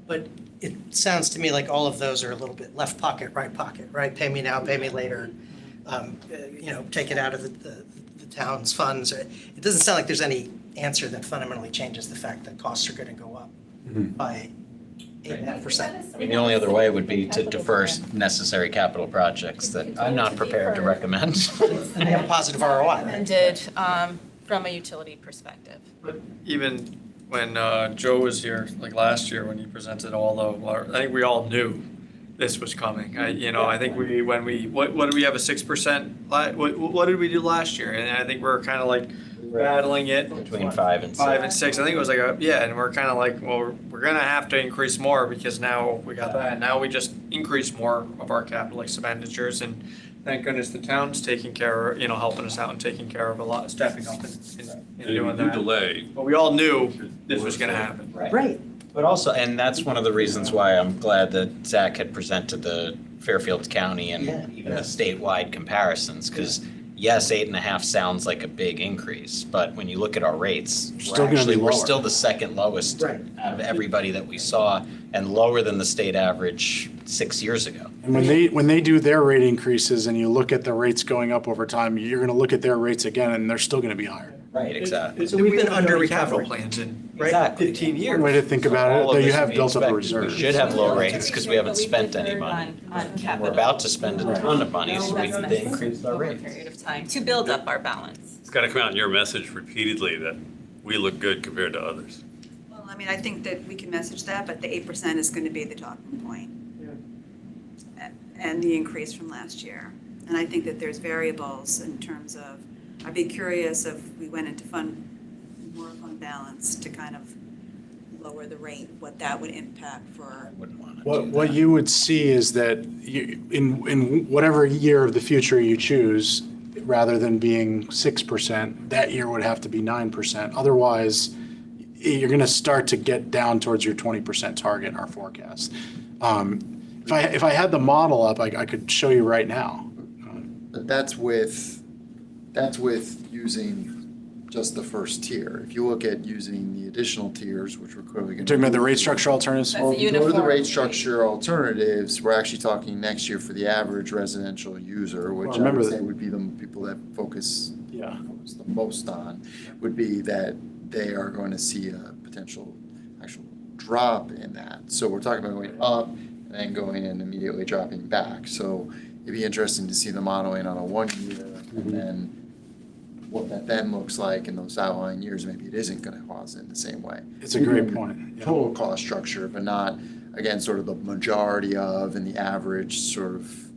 [SPEAKER 10] But it sounds to me like all of those are a little bit left pocket, right? Pay me now, pay me later. Take it out of the town's funds. It doesn't sound like there's any answer that fundamentally changes the fact that costs are going to go up by 8.5%.
[SPEAKER 1] I mean, the only other way would be to defer necessary capital projects that I'm not prepared to recommend.
[SPEAKER 10] And they have a positive ROI, right?
[SPEAKER 7] And did from a utility perspective.
[SPEAKER 4] But even when Joe was here, like last year, when he presented I think we all knew this was coming. I think what did we have, a 6%? What did we do last year? And I think we're kind of like battling it.
[SPEAKER 1] Between 5 and 6.
[SPEAKER 4] 5 and 6. I think it was like and we're kind of like, well, we're gonna have to increase more because now we got that. Now we just increase more of our capital expenditures, and thank goodness the town's taking care of, helping us out and taking care of a lot, stepping up and doing that.
[SPEAKER 8] Delay.
[SPEAKER 4] But we all knew this was gonna happen.
[SPEAKER 10] Right.
[SPEAKER 1] But also, and that's one of the reasons why I'm glad that Zach had presented the Fairfield County and even the statewide comparisons, because yes, 8.5 sounds like a big increase, but when you look at our rates, we're still the second lowest out of everybody that we saw, and lower than the state average 6 years ago.
[SPEAKER 9] And when they do their rate increases and you look at the rates going up over time, you're going to look at their rates again and they're still going to be higher.
[SPEAKER 1] Right, exactly.
[SPEAKER 10] So we've been under
[SPEAKER 4] capital
[SPEAKER 10] recovery.
[SPEAKER 4] plans in
[SPEAKER 1] Exactly.
[SPEAKER 4] 15 years.
[SPEAKER 9] One way to think about it,
[SPEAKER 1] All of
[SPEAKER 9] though, you
[SPEAKER 1] this
[SPEAKER 9] have
[SPEAKER 1] we
[SPEAKER 9] built up a
[SPEAKER 1] expect-
[SPEAKER 9] reserve.
[SPEAKER 1] We should have low rates because we haven't spent any money.
[SPEAKER 7] On capital.
[SPEAKER 1] We're about to spend a ton of money, so we need to
[SPEAKER 7] Investments
[SPEAKER 1] increase our
[SPEAKER 7] over a
[SPEAKER 1] rates.
[SPEAKER 7] period of time to build up our balance.
[SPEAKER 8] It's got to come out in your message repeatedly that we look good compared to others.
[SPEAKER 11] Well, I mean, I think that we can message that, but the 8% is going to be the talking point. And the increase from last year. And I think that there's variables in terms of, I'd be curious if we went into more fund balance to kind of lower the rate, what that would impact for.
[SPEAKER 1] Wouldn't want to do
[SPEAKER 9] What
[SPEAKER 1] that.
[SPEAKER 9] you would see is that in whatever year of the future you choose, rather than being 6%, that year would have to be 9%. Otherwise, you're going to start to get down towards your 20% target in our forecast. If I had the model up, I could show you right now.
[SPEAKER 12] But that's with using just the first tier. If you look at using the additional tiers, which we're clearly going
[SPEAKER 9] You're
[SPEAKER 12] to.
[SPEAKER 9] talking about the rate structure alternatives?
[SPEAKER 7] That's
[SPEAKER 12] Well, if you go to the
[SPEAKER 7] uniform.
[SPEAKER 12] rate structure alternatives, we're actually talking next year for the average residential user, which I
[SPEAKER 9] remember
[SPEAKER 12] would
[SPEAKER 9] that-
[SPEAKER 12] say would be the people that focus
[SPEAKER 9] Yeah.
[SPEAKER 12] the most on, would be that they are going to see a potential actual drop in that. So we're talking about going up and then going and immediately dropping back. So it'd be interesting to see the modeling on a 1 year and then what that then looks like in those outlying years. Maybe it isn't going to cause it in the same way.
[SPEAKER 9] It's a great point. Yeah.
[SPEAKER 12] Total cost structure, but not, again, sort of the majority of and the average sort of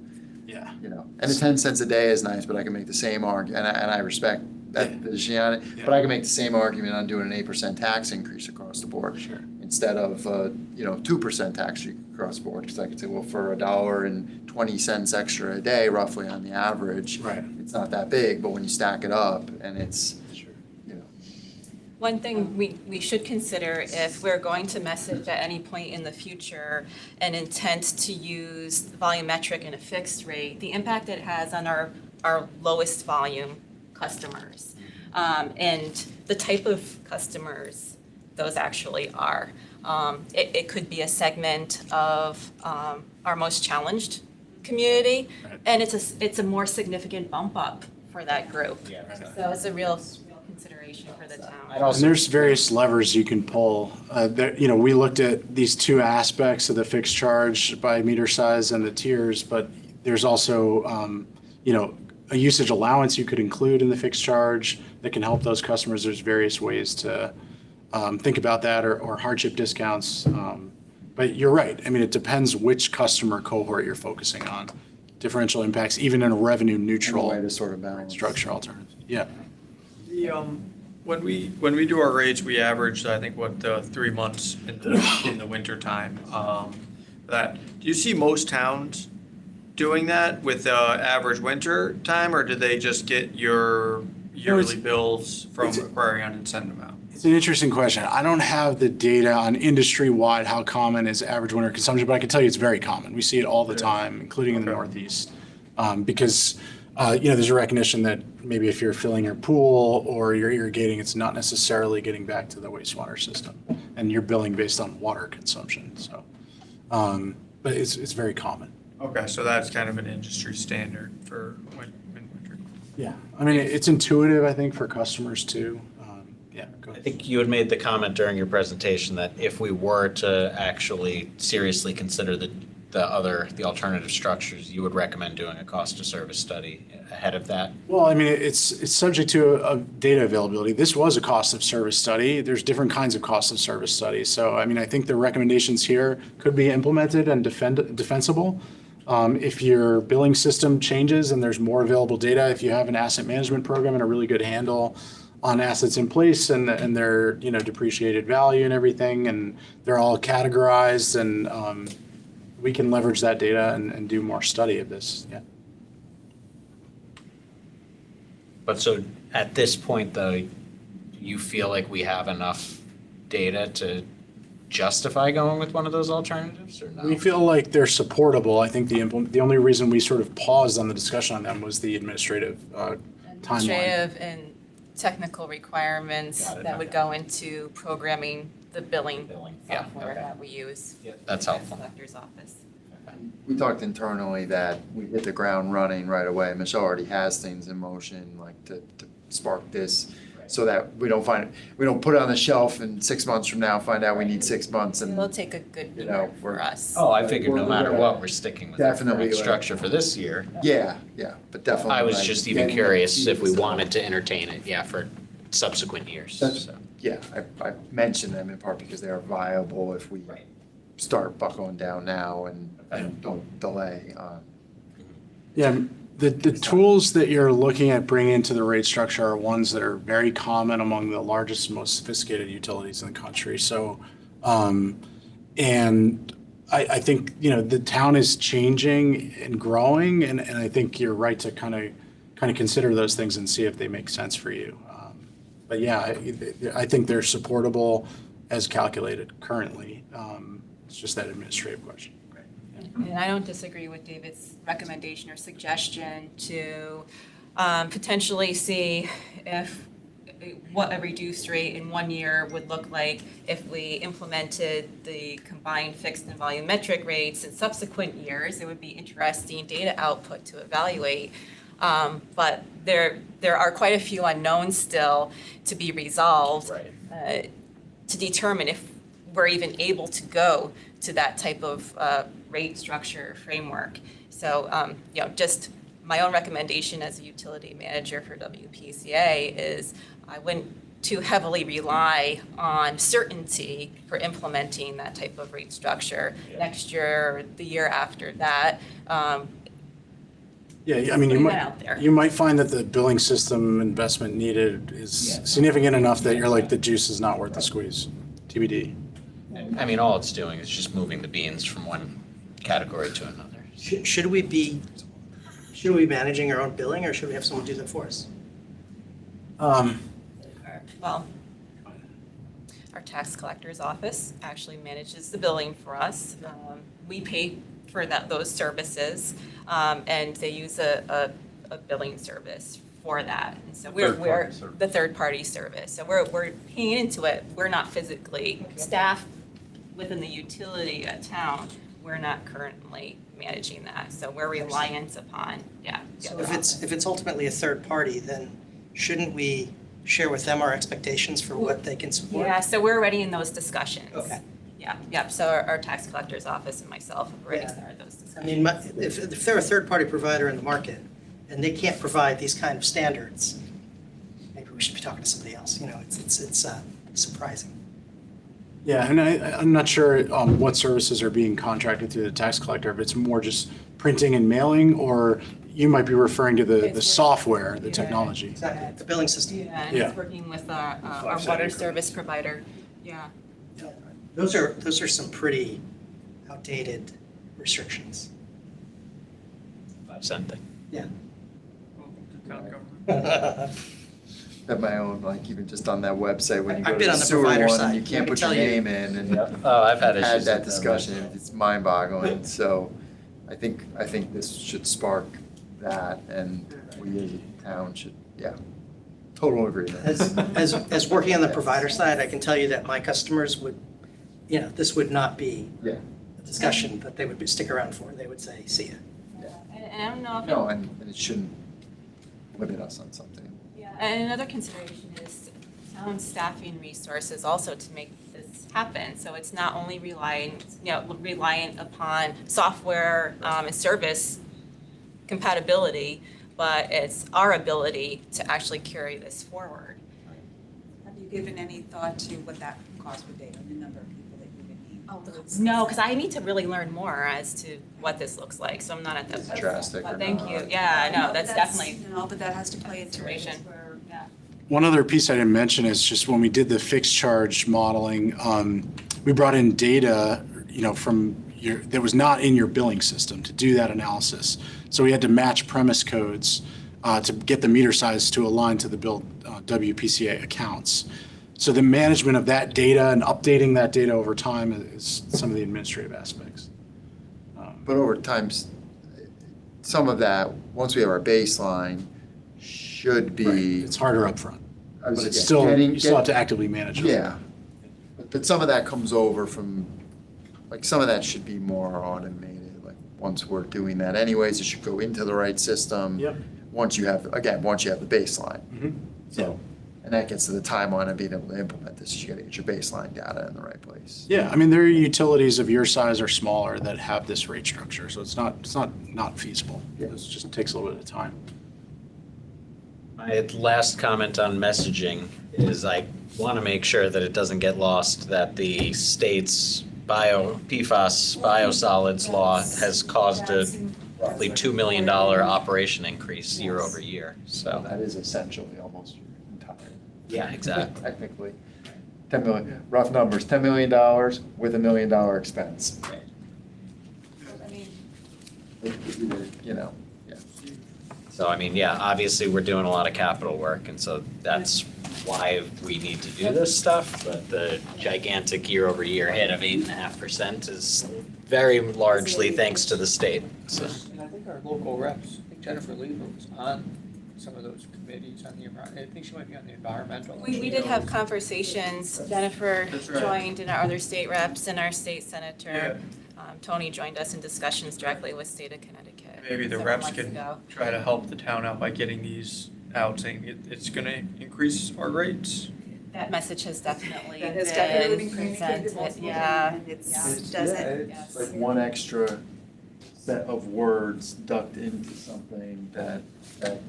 [SPEAKER 9] Yeah.
[SPEAKER 12] You know, and the 10 cents a day is nice, but I can make the same argument, and I respect that position on it, but I can make the same argument on doing an 8% tax increase across the board.
[SPEAKER 9] Sure.
[SPEAKER 12] Instead of, 2% tax across the board, because I could say, well, for $1.20 extra a day, roughly on the average,
[SPEAKER 9] Right.
[SPEAKER 12] it's not that big, but when you stack it up, and it's,
[SPEAKER 7] One thing we should consider, if we're going to message at any point in the future an intent to use volumetric and a fixed rate, the impact it has on our lowest volume customers, and the type of customers those actually are. It could be a segment of our most challenged community, and it's a more significant bump up for that group. So it's a real consideration for the town.
[SPEAKER 9] And there's various levers you can pull. We looked at these two aspects of the fixed charge by meter size and the tiers, but there's also, a usage allowance you could include in the fixed charge that can help those customers. There's various ways to think about that, or hardship discounts. But you're right. I mean, it depends which customer cohort you're focusing on. Differential impacts, even in a revenue neutral
[SPEAKER 12] way to sort of balance.
[SPEAKER 9] structure alternative. Yeah.
[SPEAKER 4] When we do our rates, we average, I think, 3 months in the winter time. Do you see most towns doing that with average winter time, or do they just get your yearly bills from Aquarion and send them out?
[SPEAKER 9] It's an interesting question. I don't have the data on industry-wide how common is average winter consumption, but I can tell you it's very common. We see it all the time, including in the Northeast, because there's a recognition that maybe if you're filling your pool or you're irrigating, it's not necessarily getting back to the wastewater system, and you're billing based on water consumption. So, but it's very common.
[SPEAKER 4] Okay, so that's kind of an industry standard for winter.
[SPEAKER 9] Yeah, I mean, it's intuitive, I think, for customers too. Go
[SPEAKER 1] I
[SPEAKER 9] ahead.
[SPEAKER 1] think you had made the comment during your presentation that if we were to actually seriously consider the alternative structures, you would recommend doing a cost of service study ahead of that?
[SPEAKER 9] Well, I mean, it's subject to data availability. This was a cost of service study. There's different kinds of cost of service studies. So, I mean, I think the recommendations here could be implemented and defensible. If your billing system changes and there's more available data, if you have an asset management program and a really good handle on assets in place and their depreciated value and everything, and they're all categorized, and we can leverage that data and do more study of this. Yeah.
[SPEAKER 1] But so at this point, though, you feel like we have enough data to justify going with one of those alternatives, or no?
[SPEAKER 9] We feel like they're supportable. I think the only reason we sort of paused on the discussion on them was the administrative timeline.
[SPEAKER 7] Administrative and technical requirements that would go into programming the billing software that we use.
[SPEAKER 1] That's helpful.
[SPEAKER 7] Collector's office.
[SPEAKER 12] We talked internally that we hit the ground running right away. Michelle already has things in motion, like to spark this, so that we don't put it on the shelf and 6 months from now find out we need 6 months and.
[SPEAKER 7] It'll take a good year for us.
[SPEAKER 1] Oh, I figured no matter what, we're sticking with the
[SPEAKER 12] Definitely,
[SPEAKER 1] current structure for this year.
[SPEAKER 12] Yeah, but definitely.
[SPEAKER 1] I was just even curious if we
[SPEAKER 12] wanted.
[SPEAKER 1] wanted to entertain it, for subsequent years. So.
[SPEAKER 12] Yeah, I mentioned them in part because they are viable if we start buckling down now and don't delay.
[SPEAKER 9] Yeah, the tools that you're looking at bringing into the rate structure are ones that are very common among the largest, most sophisticated utilities in the country. So, and I think, the town is changing and growing, and I think you're right to kind of consider those things and see if they make sense for you. But yeah, I think they're supportable as calculated currently. It's just that administrative question.
[SPEAKER 7] And I don't disagree with David's recommendation or suggestion to potentially see what a reduced rate in 1 year would look like if we implemented the combined fixed and volumetric rates in subsequent years. It would be interesting data output to evaluate. But there are quite a few unknowns still to be resolved to determine if we're even able to go to that type of rate structure framework. So, just my own recommendation as a utility manager for WPCA is I wouldn't too heavily rely on certainty for implementing that type of rate structure next year or the year after that.
[SPEAKER 9] Yeah, I mean,
[SPEAKER 7] Putting that out there.
[SPEAKER 9] you might find that the billing system investment needed is significant enough that you're like, the juice is not worth the squeeze. TBD.
[SPEAKER 1] I mean, all it's doing is just moving the beans from one category to another.
[SPEAKER 10] Should we be managing our own billing, or should we have someone do that for us?
[SPEAKER 7] Well, our tax collector's office actually manages the billing for us. We pay for those services, and they use a billing service for that. And so we're
[SPEAKER 8] Third-party service.
[SPEAKER 7] the third-party service. So we're paying into it. We're not physically staff within the utility at town. We're not currently managing that. So we're reliant upon, the
[SPEAKER 10] So
[SPEAKER 7] other
[SPEAKER 10] if it's ultimately a third party, then shouldn't we share with them our expectations for what they can support?
[SPEAKER 7] Yeah, so we're already in those discussions.
[SPEAKER 10] Okay.
[SPEAKER 7] Yeah, so our tax collector's office and myself have already
[SPEAKER 10] Yeah.
[SPEAKER 7] started those discussions.
[SPEAKER 10] I mean, if they're a third-party provider in the market and they can't provide these kind of standards, maybe we should be talking to somebody else. You know, it's surprising.
[SPEAKER 9] Yeah, and I'm not sure what services are being contracted through the tax collector, if it's more just printing and mailing, or you might be referring to the
[SPEAKER 7] It's
[SPEAKER 9] software, the
[SPEAKER 7] yeah.
[SPEAKER 9] technology.
[SPEAKER 10] Exactly, the billing system.
[SPEAKER 7] Yeah, and
[SPEAKER 9] Yeah.
[SPEAKER 7] it's working with our water service provider, yeah.
[SPEAKER 10] Those are some pretty outdated restrictions.
[SPEAKER 1] 5 cent thing.
[SPEAKER 10] Yeah.
[SPEAKER 12] Have my own, like even just on that website, when you
[SPEAKER 10] I've
[SPEAKER 12] go
[SPEAKER 10] been
[SPEAKER 12] to
[SPEAKER 10] on
[SPEAKER 12] the
[SPEAKER 10] the
[SPEAKER 12] sewer
[SPEAKER 10] provider
[SPEAKER 12] one
[SPEAKER 10] side,
[SPEAKER 12] and you
[SPEAKER 10] let
[SPEAKER 12] can't
[SPEAKER 10] me
[SPEAKER 12] put your
[SPEAKER 10] tell you.
[SPEAKER 12] name in and
[SPEAKER 1] Oh, I've had issues.
[SPEAKER 12] had
[SPEAKER 1] with
[SPEAKER 12] that discussion, it's mind boggling, so I think this should spark that and we as a town should, total agreement.
[SPEAKER 10] As working on the provider side, I can tell you that my customers would, this would not be
[SPEAKER 12] Yeah.
[SPEAKER 10] a discussion that they would stick around for. They would say, see ya.
[SPEAKER 7] And I don't know if.
[SPEAKER 12] No, and it shouldn't limit us on something.
[SPEAKER 7] Yeah, and another consideration is town staffing resources also to make this happen. So it's not only reliant upon software and service compatibility, but it's our ability to actually carry this forward.
[SPEAKER 11] Have you given any thought to what that cost would be, or the number of people that you would need?
[SPEAKER 7] No, because I need to really learn more as to what this looks like, so I'm not at that.
[SPEAKER 12] Is it drastic
[SPEAKER 7] But
[SPEAKER 12] or
[SPEAKER 7] thank
[SPEAKER 12] not?
[SPEAKER 7] you, yeah, no, that's definitely
[SPEAKER 11] No, but that has to play into it.
[SPEAKER 7] situation.
[SPEAKER 11] Yeah.
[SPEAKER 9] One other piece I didn't mention is just when we did the fixed charge modeling, we brought in data, from that was not in your billing system to do that analysis. So we had to match premise codes to get the meter size to align to the billed WPCA accounts. So the management of that data and updating that data over time is some of the administrative aspects.
[SPEAKER 12] But over time, some of that, once we have our baseline, should be.
[SPEAKER 9] It's harder upfront,
[SPEAKER 12] I would
[SPEAKER 9] but
[SPEAKER 12] say,
[SPEAKER 9] it's still,
[SPEAKER 12] getting-
[SPEAKER 9] you still have to actively manage it.
[SPEAKER 12] Yeah, but some of that comes over from, like, some of that should be more automated, like, once we're doing that anyways, it should go into the right system.
[SPEAKER 9] Yep.
[SPEAKER 12] Once you have the baseline.
[SPEAKER 9] Mhm.
[SPEAKER 12] So, and that gets to the timeline of being able to implement this, you gotta get your baseline data in the right place.
[SPEAKER 9] Yeah, I mean, there are utilities of your size or smaller that have this rate structure, so it's not feasible.
[SPEAKER 12] Yeah.
[SPEAKER 9] It just takes a little bit of time.
[SPEAKER 1] My last comment on messaging is I want to make sure that it doesn't get lost that the state's PFAS biosolids law has caused a roughly $2 million operation increase year over year, so.
[SPEAKER 12] That is essentially almost your entire.
[SPEAKER 1] Yeah, exactly.
[SPEAKER 12] Technically, 10 million, rough numbers, $10 million with $1 million expense.
[SPEAKER 11] I mean,
[SPEAKER 12] Yeah.
[SPEAKER 1] So, I mean, yeah, obviously, we're doing a lot of capital work, and so that's why we need to do this stuff, but the gigantic year-over-year hit of 8.5% is very largely thanks to the state, so.
[SPEAKER 13] And I think our local reps, I think Jennifer Lever was on some of those committees on the environment. I think she might be on the environmental.
[SPEAKER 7] We did have conversations, Jennifer
[SPEAKER 13] That's right.
[SPEAKER 7] joined and our other state reps and our state senator. Tony joined us in discussions directly with state of Connecticut.
[SPEAKER 4] Maybe the
[SPEAKER 7] several
[SPEAKER 4] reps
[SPEAKER 7] months
[SPEAKER 4] can
[SPEAKER 7] ago.
[SPEAKER 4] try to help the town out by getting these out, saying it's gonna increase our rates.
[SPEAKER 7] That message has definitely
[SPEAKER 11] That has definitely been
[SPEAKER 7] been
[SPEAKER 11] communicated
[SPEAKER 7] presented,
[SPEAKER 11] multiple
[SPEAKER 7] yeah.
[SPEAKER 11] times, and it's,
[SPEAKER 7] Yeah.
[SPEAKER 11] doesn't,
[SPEAKER 12] It's like one extra set of words ducked into something that.
[SPEAKER 7] And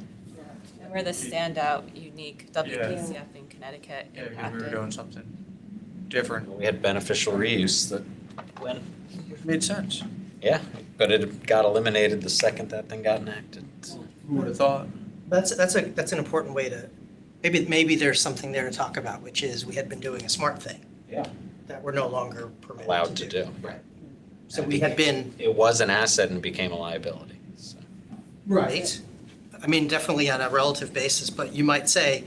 [SPEAKER 7] we're the standout, unique WPCF in Connecticut
[SPEAKER 4] Yeah, because we were
[SPEAKER 7] impacted.
[SPEAKER 4] doing something different.
[SPEAKER 1] We had beneficial reuse that went,
[SPEAKER 4] Which made sense.
[SPEAKER 1] Yeah, but it got eliminated the second that thing got enacted. So.
[SPEAKER 4] Who would have thought?
[SPEAKER 10] That's an important way to, maybe there's something there to talk about, which is we had been doing a smart thing.
[SPEAKER 1] Yeah.
[SPEAKER 10] That we're no longer permitted
[SPEAKER 1] Allowed to do.
[SPEAKER 10] Right. So we had been.
[SPEAKER 1] It was an asset and became a liability. So.
[SPEAKER 10] Right. I mean, definitely on a relative basis, but you might say,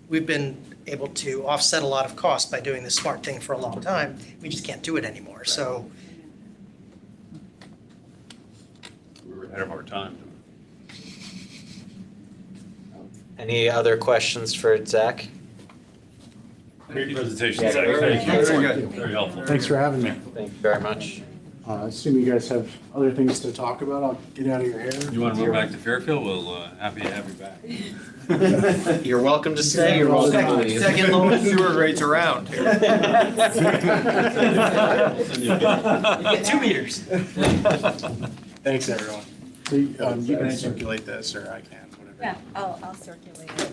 [SPEAKER 10] we've been able to offset a lot of cost by doing this smart thing for a long time. We just can't do it anymore, so.
[SPEAKER 8] We were ahead of our time.
[SPEAKER 1] Any other questions for Zach?
[SPEAKER 8] Great presentation,
[SPEAKER 1] Yeah,
[SPEAKER 8] Zach.
[SPEAKER 1] very
[SPEAKER 8] Thank you.
[SPEAKER 1] good.
[SPEAKER 8] Very helpful.
[SPEAKER 9] Thanks for having me.
[SPEAKER 1] Thank you very much.
[SPEAKER 9] I assume you guys have other things to talk about. I'll get out of your hair.
[SPEAKER 8] You want to move back to Fairfield? We'll happy to have you back.
[SPEAKER 1] You're welcome to stay. You're welcome to leave.
[SPEAKER 4] Second lowest sewer rates around here. You get 2 meters.
[SPEAKER 9] Thanks, everyone. So you can circulate this, or I can, whatever.
[SPEAKER 7] Yeah, I'll circulate it.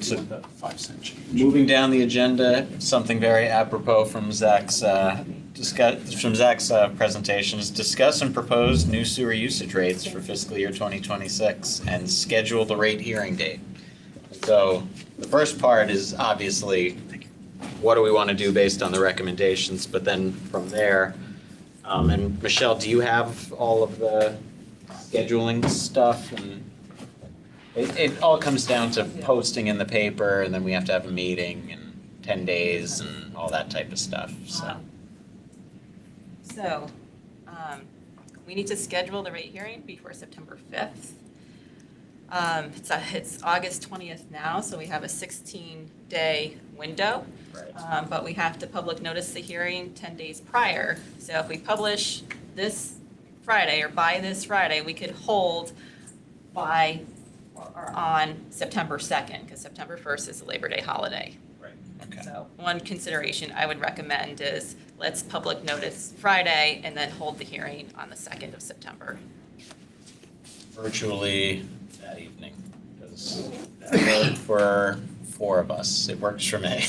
[SPEAKER 1] So
[SPEAKER 9] 5 cent change.
[SPEAKER 1] moving down the agenda, something very apropos from Zach's presentations, discuss and propose new sewer usage rates for fiscal year 2026 and schedule the rate hearing date. So the first part is obviously what do we want to do based on the recommendations, but then from there, and Michelle, do you have all of the scheduling stuff? And it all comes down to posting in the paper, and then we have to have a meeting in 10 days and all that type of stuff, so.
[SPEAKER 7] So, we need to schedule the rate hearing before September 5th. It's August 20th now, so we have a 16-day window.
[SPEAKER 1] Right.
[SPEAKER 7] But we have to public notice the hearing 10 days prior. So if we publish this Friday or by this Friday, we could hold by or on September 2nd, because September 1st is a Labor Day holiday.
[SPEAKER 1] Right, okay.
[SPEAKER 7] So one consideration I would recommend is let's public notice Friday and then hold the hearing on the 2nd of September.
[SPEAKER 1] Virtually that evening, does that work for 4 of us? It works for me.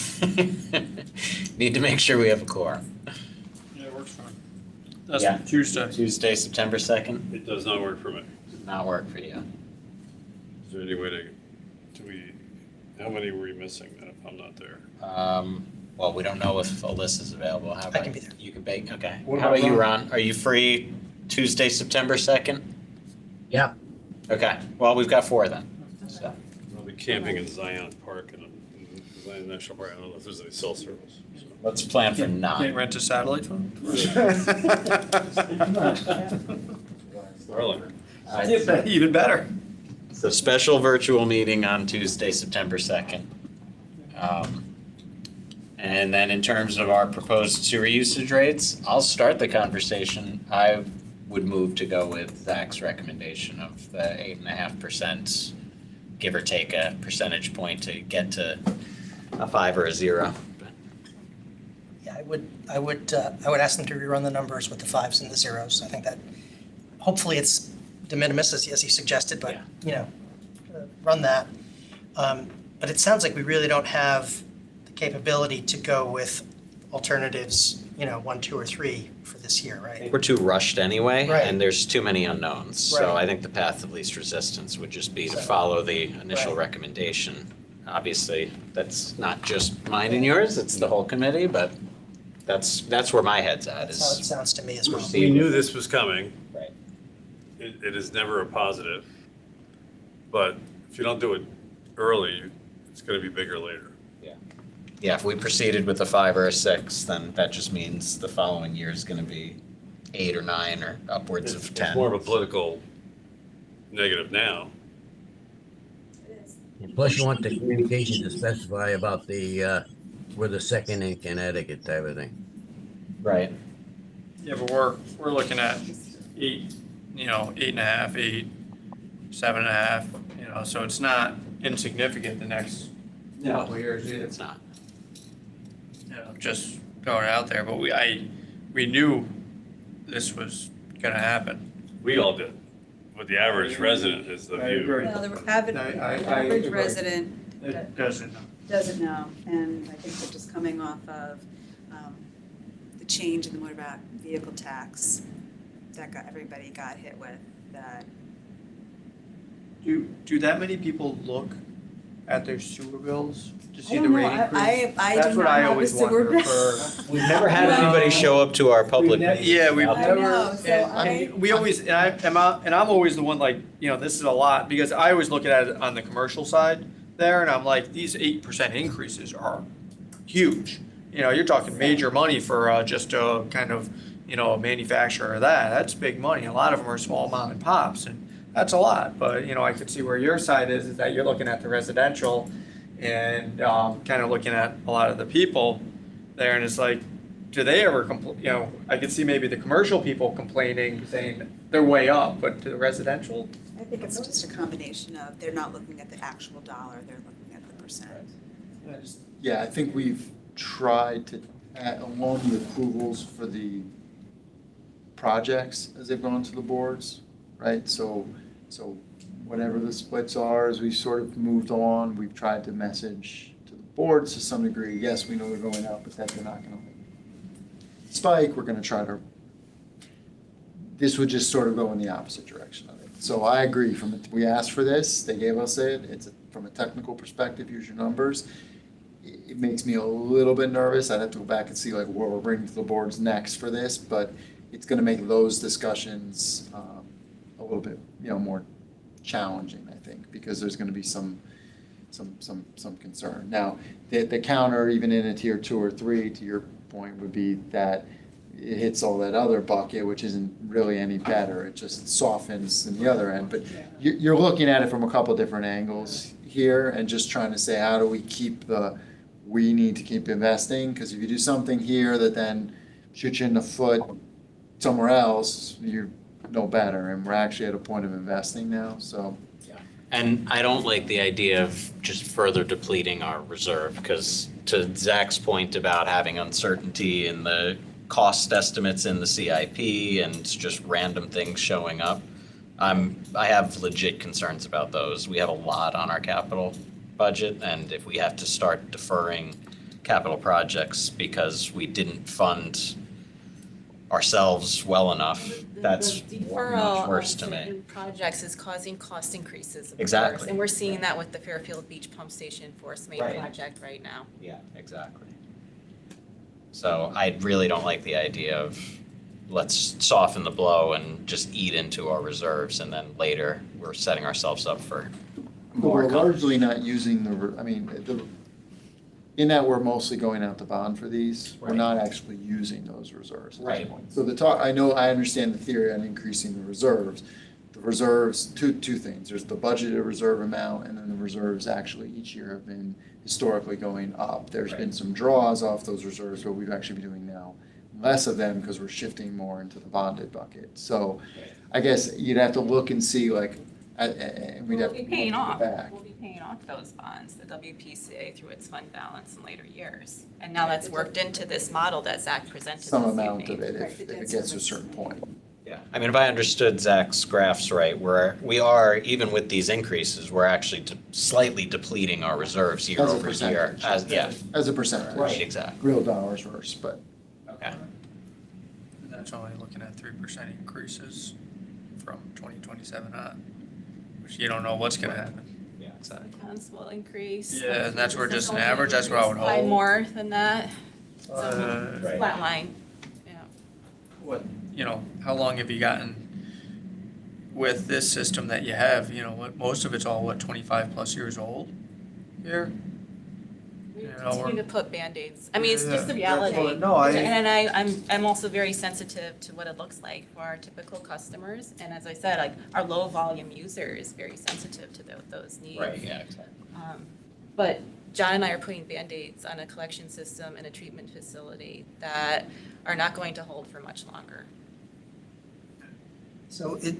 [SPEAKER 1] Need to make sure we have a quorum.
[SPEAKER 4] Yeah, it works fine. That's
[SPEAKER 1] Yeah.
[SPEAKER 4] Tuesday.
[SPEAKER 1] Tuesday, September 2nd,
[SPEAKER 8] It does not work for me.
[SPEAKER 1] does not work for you.
[SPEAKER 8] Is there any way to, how many were you missing if I'm not there?
[SPEAKER 1] Well, we don't know if Alyssa's available. How about
[SPEAKER 10] can be there.
[SPEAKER 1] You can bake, okay.
[SPEAKER 9] What
[SPEAKER 1] How
[SPEAKER 9] about
[SPEAKER 1] about you,
[SPEAKER 9] Ron?
[SPEAKER 1] Ron? Are you free Tuesday, September 2nd?
[SPEAKER 5] Yeah,
[SPEAKER 1] Okay, well, we've got 4 then. So,
[SPEAKER 8] I'll be camping in Zion Park in Zion National Park. I don't know if there's any cell service. So.
[SPEAKER 1] let's plan for
[SPEAKER 4] Can't
[SPEAKER 1] 9.
[SPEAKER 4] rent a satellite phone?
[SPEAKER 8] Starlink.
[SPEAKER 4] Even better.
[SPEAKER 1] So special virtual meeting on Tuesday, September 2nd. And then in terms of our proposed sewer usage rates, I'll start the conversation. I would move to go with Zach's recommendation of the 8.5%, give or take a percentage point to get to a 5 or a 0.
[SPEAKER 10] Yeah, I would ask them to rerun the numbers with the 5s and the 0s. I think that, hopefully it's de minimis as you suggested, but, run that. But it sounds like we really don't have the capability to go with alternatives, 1, 2, or 3 for this year, right?
[SPEAKER 1] We're too rushed anyway,
[SPEAKER 10] Right.
[SPEAKER 1] and there's too many unknowns. So
[SPEAKER 10] Right.
[SPEAKER 1] I think the path of least resistance would just be to
[SPEAKER 10] So-
[SPEAKER 1] follow the initial
[SPEAKER 10] Right.
[SPEAKER 1] recommendation. Obviously, that's not just mine and yours, it's the whole committee, but that's where my head's at.
[SPEAKER 10] That's how it
[SPEAKER 1] Is
[SPEAKER 10] sounds to me as well.
[SPEAKER 8] We knew this was coming.
[SPEAKER 1] Right.
[SPEAKER 8] It is never a positive. But if you don't do it early, it's going to be bigger later.
[SPEAKER 1] Yeah, if we proceeded with a 5 or a 6, then that just means the following year is going to be 8 or 9 or upwards of 10.
[SPEAKER 8] It's more of a political negative now.
[SPEAKER 5] plus you want the communication to specify about the, we're the second in Connecticut type of thing.
[SPEAKER 1] Right.
[SPEAKER 4] Yeah, but we're looking at 8, 8.5, 8, 7.5, so it's not insignificant the next couple of years either.
[SPEAKER 1] It's not.
[SPEAKER 4] Just throwing it out there, but we knew this was gonna happen.
[SPEAKER 8] We all did. But the average resident is the
[SPEAKER 4] I
[SPEAKER 8] view.
[SPEAKER 4] agree.
[SPEAKER 11] Well, the average
[SPEAKER 4] I
[SPEAKER 11] average
[SPEAKER 4] agree.
[SPEAKER 11] resident
[SPEAKER 4] It doesn't.
[SPEAKER 11] doesn't know, and I think we're just coming off of the change in the motor vehicle tax that everybody got hit with, that
[SPEAKER 4] Do that many people look at their sewer bills to see
[SPEAKER 11] I
[SPEAKER 4] the
[SPEAKER 11] don't
[SPEAKER 4] rate
[SPEAKER 11] know.
[SPEAKER 4] increase?
[SPEAKER 11] I
[SPEAKER 4] That's
[SPEAKER 11] do
[SPEAKER 4] what
[SPEAKER 11] not
[SPEAKER 4] I
[SPEAKER 11] have a
[SPEAKER 4] always
[SPEAKER 11] sewer
[SPEAKER 4] wonder
[SPEAKER 11] bill.
[SPEAKER 4] for.
[SPEAKER 1] We've never had anybody show up to our public meetings.
[SPEAKER 4] Yeah, we've
[SPEAKER 1] without-
[SPEAKER 4] never,
[SPEAKER 11] know, so
[SPEAKER 4] and we always, and I'm always the one like, this is a lot, because I always look at it on the commercial side there, and I'm like, these 8% increases are huge. You're talking major money for just a kind of, a manufacturer of that. That's big money. A lot of them are small mom and pops, and that's a lot. But, I could see where your side is that you're looking at the residential and kind of looking at a lot of the people there, and it's like, do they ever I could see maybe the commercial people complaining, saying they're way up, but to the residential,
[SPEAKER 11] I think it's just a combination of, they're not looking at the actual dollar, they're looking at the percent.
[SPEAKER 12] Yeah, I think we've tried to, along the approvals for the projects as they've gone to the boards, right? So whatever the splits are, as we sort of moved on, we've tried to message to the boards to some degree, yes, we know they're going up, but that they're not gonna spike, we're gonna try to, this would just sort of go in the opposite direction of it. So I agree, we asked for this, they gave us it, from a technical perspective, here's your numbers. It makes me a little bit nervous, I'd have to go back and see like what we're bringing to the boards next for this, but it's gonna make those discussions a little bit, more challenging, I think, because there's gonna be some concern. Now, the counter, even in a tier 2 or 3, to your point, would be that it hits all that other bucket, which isn't really any better, it just softens in the other end. But you're looking at it from a couple different angles here, and just trying to say, how do we we need to keep investing, because if you do something here that then shoots you in the foot somewhere else, you know better, and we're actually at a point of investing now, so.
[SPEAKER 1] And I don't like the idea of just further depleting our reserve, because to Zach's point about having uncertainty in the cost estimates in the CIP and just random things showing up, I have legit concerns about those. We have a lot on our capital budget, and if we have to start deferring capital projects because we didn't fund ourselves well enough, that's much worse to me.
[SPEAKER 7] Deferral projects is causing cost increases, of
[SPEAKER 1] Exactly.
[SPEAKER 7] course. And we're seeing that with the Fairfield Beach Pump Station Force Main
[SPEAKER 1] Right.
[SPEAKER 7] project right now.
[SPEAKER 1] Yeah, exactly. So I really don't like the idea of let's soften the blow and just eat into our reserves, and then later we're setting ourselves up for more.
[SPEAKER 12] We're largely not using in that we're mostly going out to bond for these, we're
[SPEAKER 1] Right.
[SPEAKER 12] not actually using those reserves at this
[SPEAKER 1] Right.
[SPEAKER 12] point. So I understand the theory on increasing the reserves. The reserves, two things, there's the budgeted reserve amount, and then the reserves actually each year have been historically going up. There's been some draws off those reserves, but we've actually been doing now less of them because we're shifting more into the bonded bucket. So I guess you'd have to look and see and we'd
[SPEAKER 7] We'll
[SPEAKER 12] have
[SPEAKER 7] be
[SPEAKER 12] to
[SPEAKER 7] paying
[SPEAKER 12] look
[SPEAKER 7] off,
[SPEAKER 12] back.
[SPEAKER 7] we'll be paying off those bonds, the WPCA through its fund balance in later years. And now that's worked into this model that Zach presented
[SPEAKER 12] Some
[SPEAKER 7] this
[SPEAKER 12] amount
[SPEAKER 7] evening.
[SPEAKER 12] of it if it gets to a certain point.
[SPEAKER 1] Yeah, I mean, if I understood Zach's graphs right, we are, even with these increases, we're actually slightly depleting our reserves year
[SPEAKER 12] As a
[SPEAKER 1] over year.
[SPEAKER 12] percentage. As a percentage.
[SPEAKER 1] Right, exactly.
[SPEAKER 12] Real dollars versus, but.
[SPEAKER 1] Okay.
[SPEAKER 4] And that's only looking at 3% increases from 2027 on, which you don't know what's gonna happen.
[SPEAKER 1] Yeah, exactly.
[SPEAKER 7] Funds will increase.
[SPEAKER 4] Yeah, and that's where just an average, that's what I would
[SPEAKER 7] By
[SPEAKER 4] hold.
[SPEAKER 7] more than that,
[SPEAKER 4] Right.
[SPEAKER 7] flat line, yeah.
[SPEAKER 4] What, how long have you gotten with this system that you have, most of it's all, 25 plus years old here?
[SPEAKER 7] We
[SPEAKER 4] Yeah, we're-
[SPEAKER 7] continue to put Band-Aids. I mean, it's just the
[SPEAKER 4] Yeah.
[SPEAKER 7] reality.
[SPEAKER 4] Well, no, I-
[SPEAKER 7] And I'm also very sensitive to what it looks like for our typical customers. And as I said, like, our low volume user is very sensitive to those needs.
[SPEAKER 1] Right, yeah, exactly.
[SPEAKER 7] But John and I are putting Band-Aids on a collection system and a treatment facility that are not going to hold for much longer.
[SPEAKER 10] So it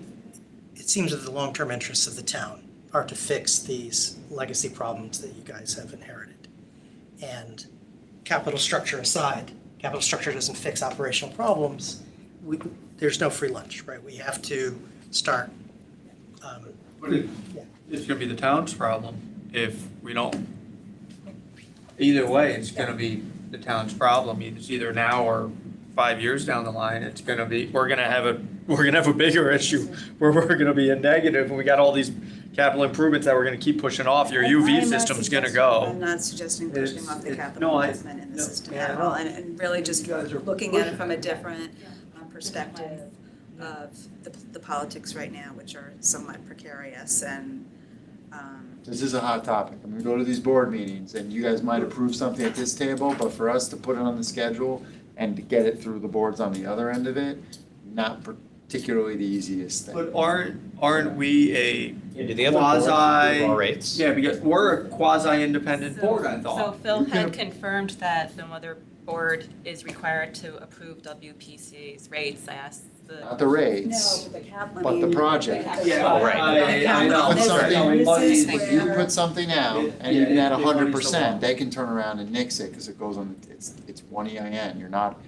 [SPEAKER 10] seems that the long-term interests of the town are to fix these legacy problems that you guys have inherited. And capital structure aside, capital structure doesn't fix operational problems. There's no free lunch, right? We have to start.
[SPEAKER 4] But it's gonna be the town's problem if we don't. Either way, it's gonna be the town's problem. It's either now or 5 years down the line, it's gonna be, we're gonna have a bigger issue where we're gonna be a negative, and we got all these capital improvements that we're gonna keep pushing off. Your
[SPEAKER 11] I
[SPEAKER 4] UV
[SPEAKER 11] am not
[SPEAKER 4] system's gonna
[SPEAKER 11] suggesting-
[SPEAKER 4] go.
[SPEAKER 11] I'm not suggesting pushing
[SPEAKER 4] It's-
[SPEAKER 11] off the
[SPEAKER 4] it-
[SPEAKER 11] capital
[SPEAKER 4] no, I-
[SPEAKER 11] investment in the
[SPEAKER 4] no,
[SPEAKER 11] system
[SPEAKER 4] yeah,
[SPEAKER 11] at
[SPEAKER 4] I
[SPEAKER 11] all,
[SPEAKER 4] know.
[SPEAKER 11] and really just
[SPEAKER 4] You guys are
[SPEAKER 11] looking at it
[SPEAKER 4] pushing
[SPEAKER 11] from a
[SPEAKER 4] it.
[SPEAKER 11] different perspective of the politics right now, which are somewhat precarious, and,
[SPEAKER 12] This is a hot topic. I'm gonna go to these board meetings and you guys might approve something at this table, but for us to put it on the schedule and to get it through the boards on the other end of it, not particularly the easiest thing.
[SPEAKER 4] But aren't we a
[SPEAKER 1] Do the other boards approve
[SPEAKER 4] quasi?
[SPEAKER 1] our rates?
[SPEAKER 4] Yeah, because we're a quasi-independent board, I
[SPEAKER 7] So
[SPEAKER 4] thought.
[SPEAKER 7] Phil
[SPEAKER 12] You can-
[SPEAKER 7] had confirmed that the mother board is required to approve WPCA's rates. I asked
[SPEAKER 12] Not
[SPEAKER 7] the,
[SPEAKER 12] the rates,
[SPEAKER 11] but the capital.
[SPEAKER 12] but the project.
[SPEAKER 4] Yeah,
[SPEAKER 1] Oh, right.
[SPEAKER 4] I know.
[SPEAKER 12] Put something-
[SPEAKER 4] Money's-
[SPEAKER 12] You put something out and
[SPEAKER 4] Yeah,
[SPEAKER 12] even at
[SPEAKER 4] it- it
[SPEAKER 12] 100%,
[SPEAKER 4] runs
[SPEAKER 12] they can turn around and nix it because it goes on, it's one EIN. You're not,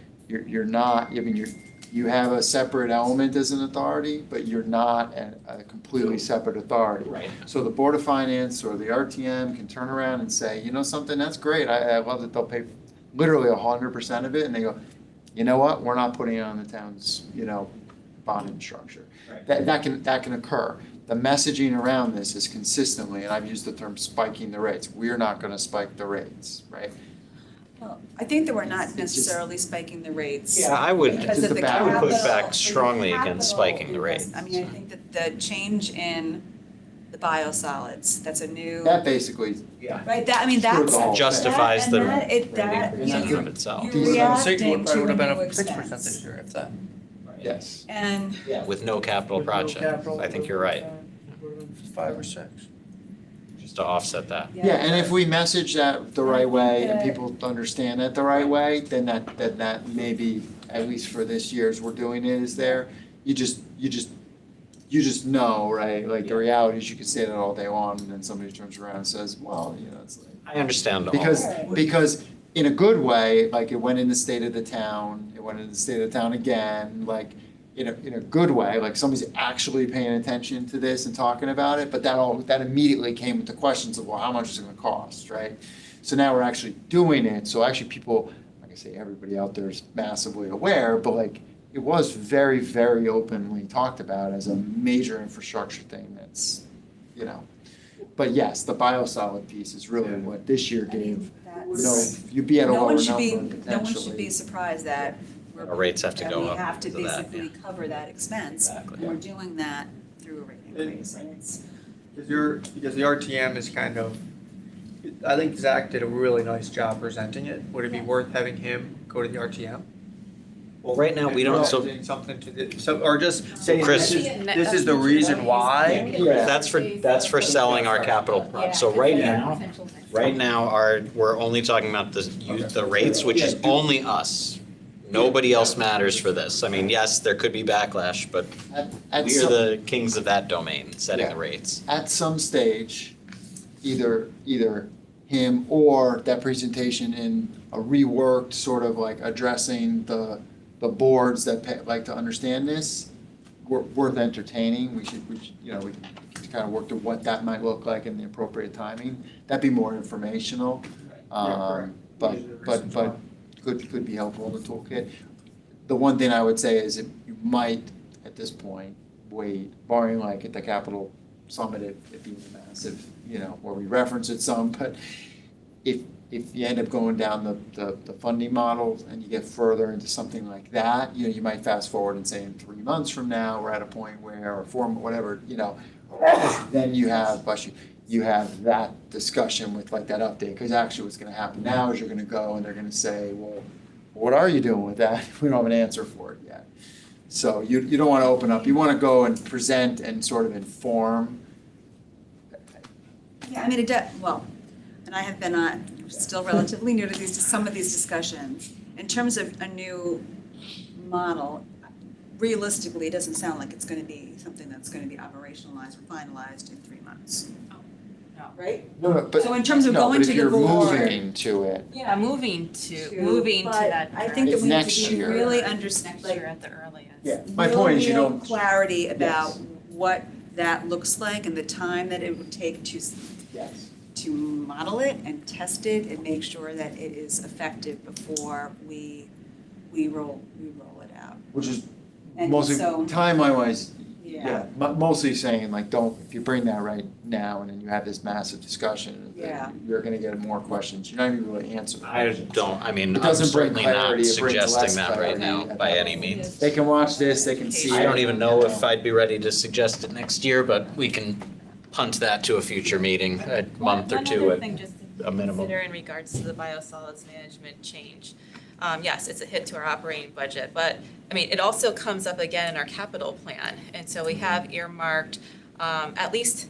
[SPEAKER 12] I mean, you have a separate element as an authority, but you're not a completely separate authority.
[SPEAKER 1] Right.
[SPEAKER 12] So the Board of Finance or the RTM can turn around and say, you know something, that's great, I love that they'll pay literally 100% of it, and they go, you know what, we're not putting it on the town's, bonding structure.
[SPEAKER 1] Right.
[SPEAKER 12] That can occur. The messaging around this is consistently, and I've used the term spiking the rates, we're not gonna spike the rates, right?
[SPEAKER 11] Well, I think that we're not necessarily spiking the rates.
[SPEAKER 1] Yeah, I would,
[SPEAKER 11] Because of the
[SPEAKER 1] I would push
[SPEAKER 11] capital-
[SPEAKER 1] back strongly against spiking the rates.
[SPEAKER 11] I mean, I think that the change in the biosolids, that's a new,
[SPEAKER 12] That basically,
[SPEAKER 11] right, that, I mean,
[SPEAKER 12] Screw
[SPEAKER 11] that's.
[SPEAKER 12] the whole
[SPEAKER 1] Justifies the
[SPEAKER 11] that- it- that,
[SPEAKER 1] rate increase
[SPEAKER 11] you know,
[SPEAKER 1] in and of itself.
[SPEAKER 11] you're
[SPEAKER 12] These-
[SPEAKER 11] reacting
[SPEAKER 4] Probably
[SPEAKER 11] to
[SPEAKER 4] would have been
[SPEAKER 11] a new
[SPEAKER 4] up 6%
[SPEAKER 11] expense.
[SPEAKER 4] this year if that.
[SPEAKER 12] yes.
[SPEAKER 11] And
[SPEAKER 1] Yeah, with no capital project. I think you're right,
[SPEAKER 4] 5 or 6.
[SPEAKER 1] just to offset that.
[SPEAKER 12] Yeah, and if we message that the right way and people understand it the right way, then that maybe, at least for this year's we're doing it is there. You just know, right? Like the reality is you could say that all day long and then somebody turns around and says, well, it's like.
[SPEAKER 1] I understand all.
[SPEAKER 12] Because in a good way, like it went in the state of the town, it went in the state of the town again, like in a good way, like somebody's actually paying attention to this and talking about it, but that immediately came with the questions of, well, how much is it gonna cost, right? So now we're actually doing it, so actually people, like I say, everybody out there is massively aware, but like it was very, very openly talked about as a major infrastructure thing that's, But yes, the biosolid piece is really what this year gave, you'd be at a
[SPEAKER 11] no
[SPEAKER 12] lower
[SPEAKER 11] one
[SPEAKER 12] number
[SPEAKER 11] should be,
[SPEAKER 12] potentially.
[SPEAKER 11] no one should be surprised that we're.
[SPEAKER 1] Our rates have to
[SPEAKER 11] that
[SPEAKER 1] go
[SPEAKER 11] we
[SPEAKER 1] up
[SPEAKER 11] have to
[SPEAKER 1] because of that,
[SPEAKER 11] basically cover that expense.
[SPEAKER 1] Exactly.
[SPEAKER 11] And we're doing that through a rate increase, and it's.
[SPEAKER 4] Because the RTM is kind of, I think Zach did a really nice job presenting it. Would it be worth having him go to the RTM?
[SPEAKER 1] Well, right now, we don't, so
[SPEAKER 4] Presenting something to or just saying,
[SPEAKER 1] Chris-
[SPEAKER 4] this is the reason why.
[SPEAKER 1] that's for selling our capital. So right now, we're only talking about the rates, which is only us. Nobody else matters for this. I mean, yes, there could be backlash, but
[SPEAKER 12] At
[SPEAKER 1] we are
[SPEAKER 12] some-
[SPEAKER 1] the kings of that domain, setting the
[SPEAKER 12] Yeah.
[SPEAKER 1] rates.
[SPEAKER 12] At some stage, either him or that presentation in a reworked sort of like addressing the boards that like to understand this, worth entertaining. We should, we can kind of work to what that might look like in the appropriate timing. That'd be more informational. But could be helpful in the toolkit. The one thing I would say is if you might, at this point, wait, barring like at the Capitol Summit, it being massive, where we reference it some, but if you end up going down the funding model and you get further into something like that, you might fast forward and say in 3 months from now, we're at a point where, or 4, whatever, then you have that discussion with like that update, because actually what's gonna happen now is you're gonna go and they're gonna say, well, what are you doing with that? We don't have an answer for it yet. So you don't wanna open up, you wanna go and present and sort of inform.
[SPEAKER 11] Yeah, I mean, and I have been still relatively new to some of these discussions. In terms of a new model, realistically, it doesn't sound like it's gonna be something that's gonna be operationalized or finalized in 3 months. Right?
[SPEAKER 12] No, but.
[SPEAKER 11] So in terms of going to the board.
[SPEAKER 12] But if you're moving to it,
[SPEAKER 7] yeah, moving to that.
[SPEAKER 11] But I think that we need
[SPEAKER 12] Next
[SPEAKER 11] to be
[SPEAKER 12] year.
[SPEAKER 11] really
[SPEAKER 7] Next year at the earliest.
[SPEAKER 12] yeah, my point is you
[SPEAKER 11] real
[SPEAKER 12] don't.
[SPEAKER 11] clarity about
[SPEAKER 12] Yes.
[SPEAKER 11] what that looks like and the time that it would take
[SPEAKER 12] Yes.
[SPEAKER 11] to model it and test it and make sure that it is effective before we we roll it out.
[SPEAKER 12] Which is
[SPEAKER 11] And
[SPEAKER 12] mostly,
[SPEAKER 11] so-
[SPEAKER 12] timeline wise,
[SPEAKER 11] Yeah.
[SPEAKER 12] mostly saying like, don't, if you bring that right now and then you have this massive discussion, then
[SPEAKER 11] Yeah.
[SPEAKER 12] you're gonna get more questions. You're not even really answering.
[SPEAKER 1] I mean,
[SPEAKER 12] It
[SPEAKER 1] I'm
[SPEAKER 12] doesn't bring
[SPEAKER 1] certainly not
[SPEAKER 12] clarity, it brings
[SPEAKER 1] suggesting
[SPEAKER 12] less
[SPEAKER 1] that right
[SPEAKER 12] clarity
[SPEAKER 1] now
[SPEAKER 12] at
[SPEAKER 1] by
[SPEAKER 12] that
[SPEAKER 1] any
[SPEAKER 12] point.
[SPEAKER 1] means.
[SPEAKER 12] They can watch this, they can see it.
[SPEAKER 1] I don't even know
[SPEAKER 12] you
[SPEAKER 1] if I'd be ready to suggest it next year, but we can punt that to a future meeting, a month or two
[SPEAKER 7] One other
[SPEAKER 1] at
[SPEAKER 7] thing just to
[SPEAKER 1] a minimum.
[SPEAKER 7] consider in regards to the biosolids management change. Yes, it's a hit to our operating budget, but, I mean, it also comes up again in our capital plan. And so we have earmarked at least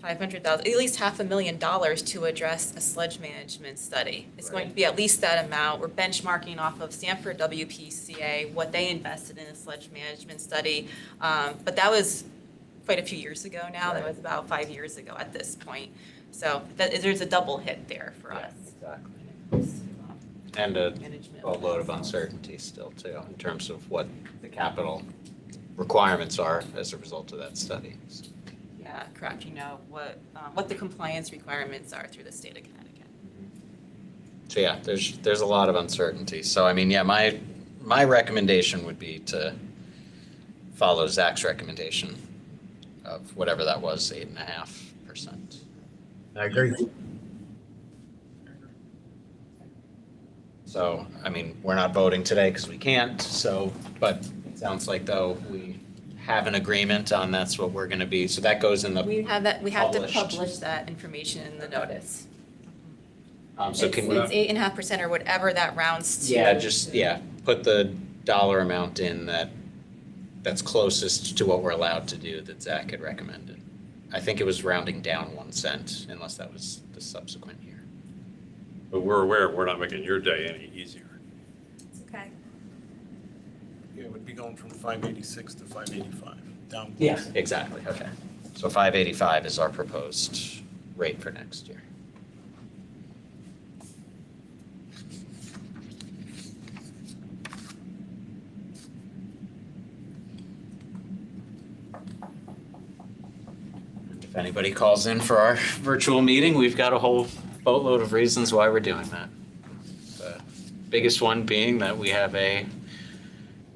[SPEAKER 7] $500,000, at least $500,000 to address a sludge management study. It's going to be at least that amount. We're benchmarking off of Stanford WPCA, what they invested in a sludge management study. But that was quite a few years ago now. That was about 5 years ago at this point. So there's a double hit there for us.
[SPEAKER 1] Exactly. And a
[SPEAKER 7] Management.
[SPEAKER 1] load of uncertainty still too, in terms of what the capital requirements are as a result of that study.
[SPEAKER 7] Yeah, correct. You know, what the compliance requirements are through the state of Connecticut.
[SPEAKER 1] So yeah, there's a lot of uncertainty. So I mean, yeah, my recommendation would be to follow Zach's recommendation of whatever that was, 8.5%.
[SPEAKER 5] I agree.
[SPEAKER 1] So, I mean, we're not voting today because we can't, so, but it sounds like though we have an agreement on that's what we're gonna be, so that goes in the,
[SPEAKER 7] We have to
[SPEAKER 1] Published.
[SPEAKER 7] publish that information in the notice.
[SPEAKER 1] so
[SPEAKER 7] It's
[SPEAKER 1] can we?
[SPEAKER 7] 8.5% or whatever that rounds to.
[SPEAKER 1] Yeah, put the dollar amount in that's closest to what we're allowed to do that Zach had recommended. I think it was rounding down 1 cent, unless that was the subsequent year.
[SPEAKER 8] But we're aware we're not making your day any easier.
[SPEAKER 11] It's okay.
[SPEAKER 6] Yeah, it would be going from 586 to 585, down.
[SPEAKER 1] Yeah, exactly, okay. So 585 is our proposed rate for next year. If anybody calls in for our virtual meeting, we've got a whole boatload of reasons why we're doing that. The biggest one being that we have a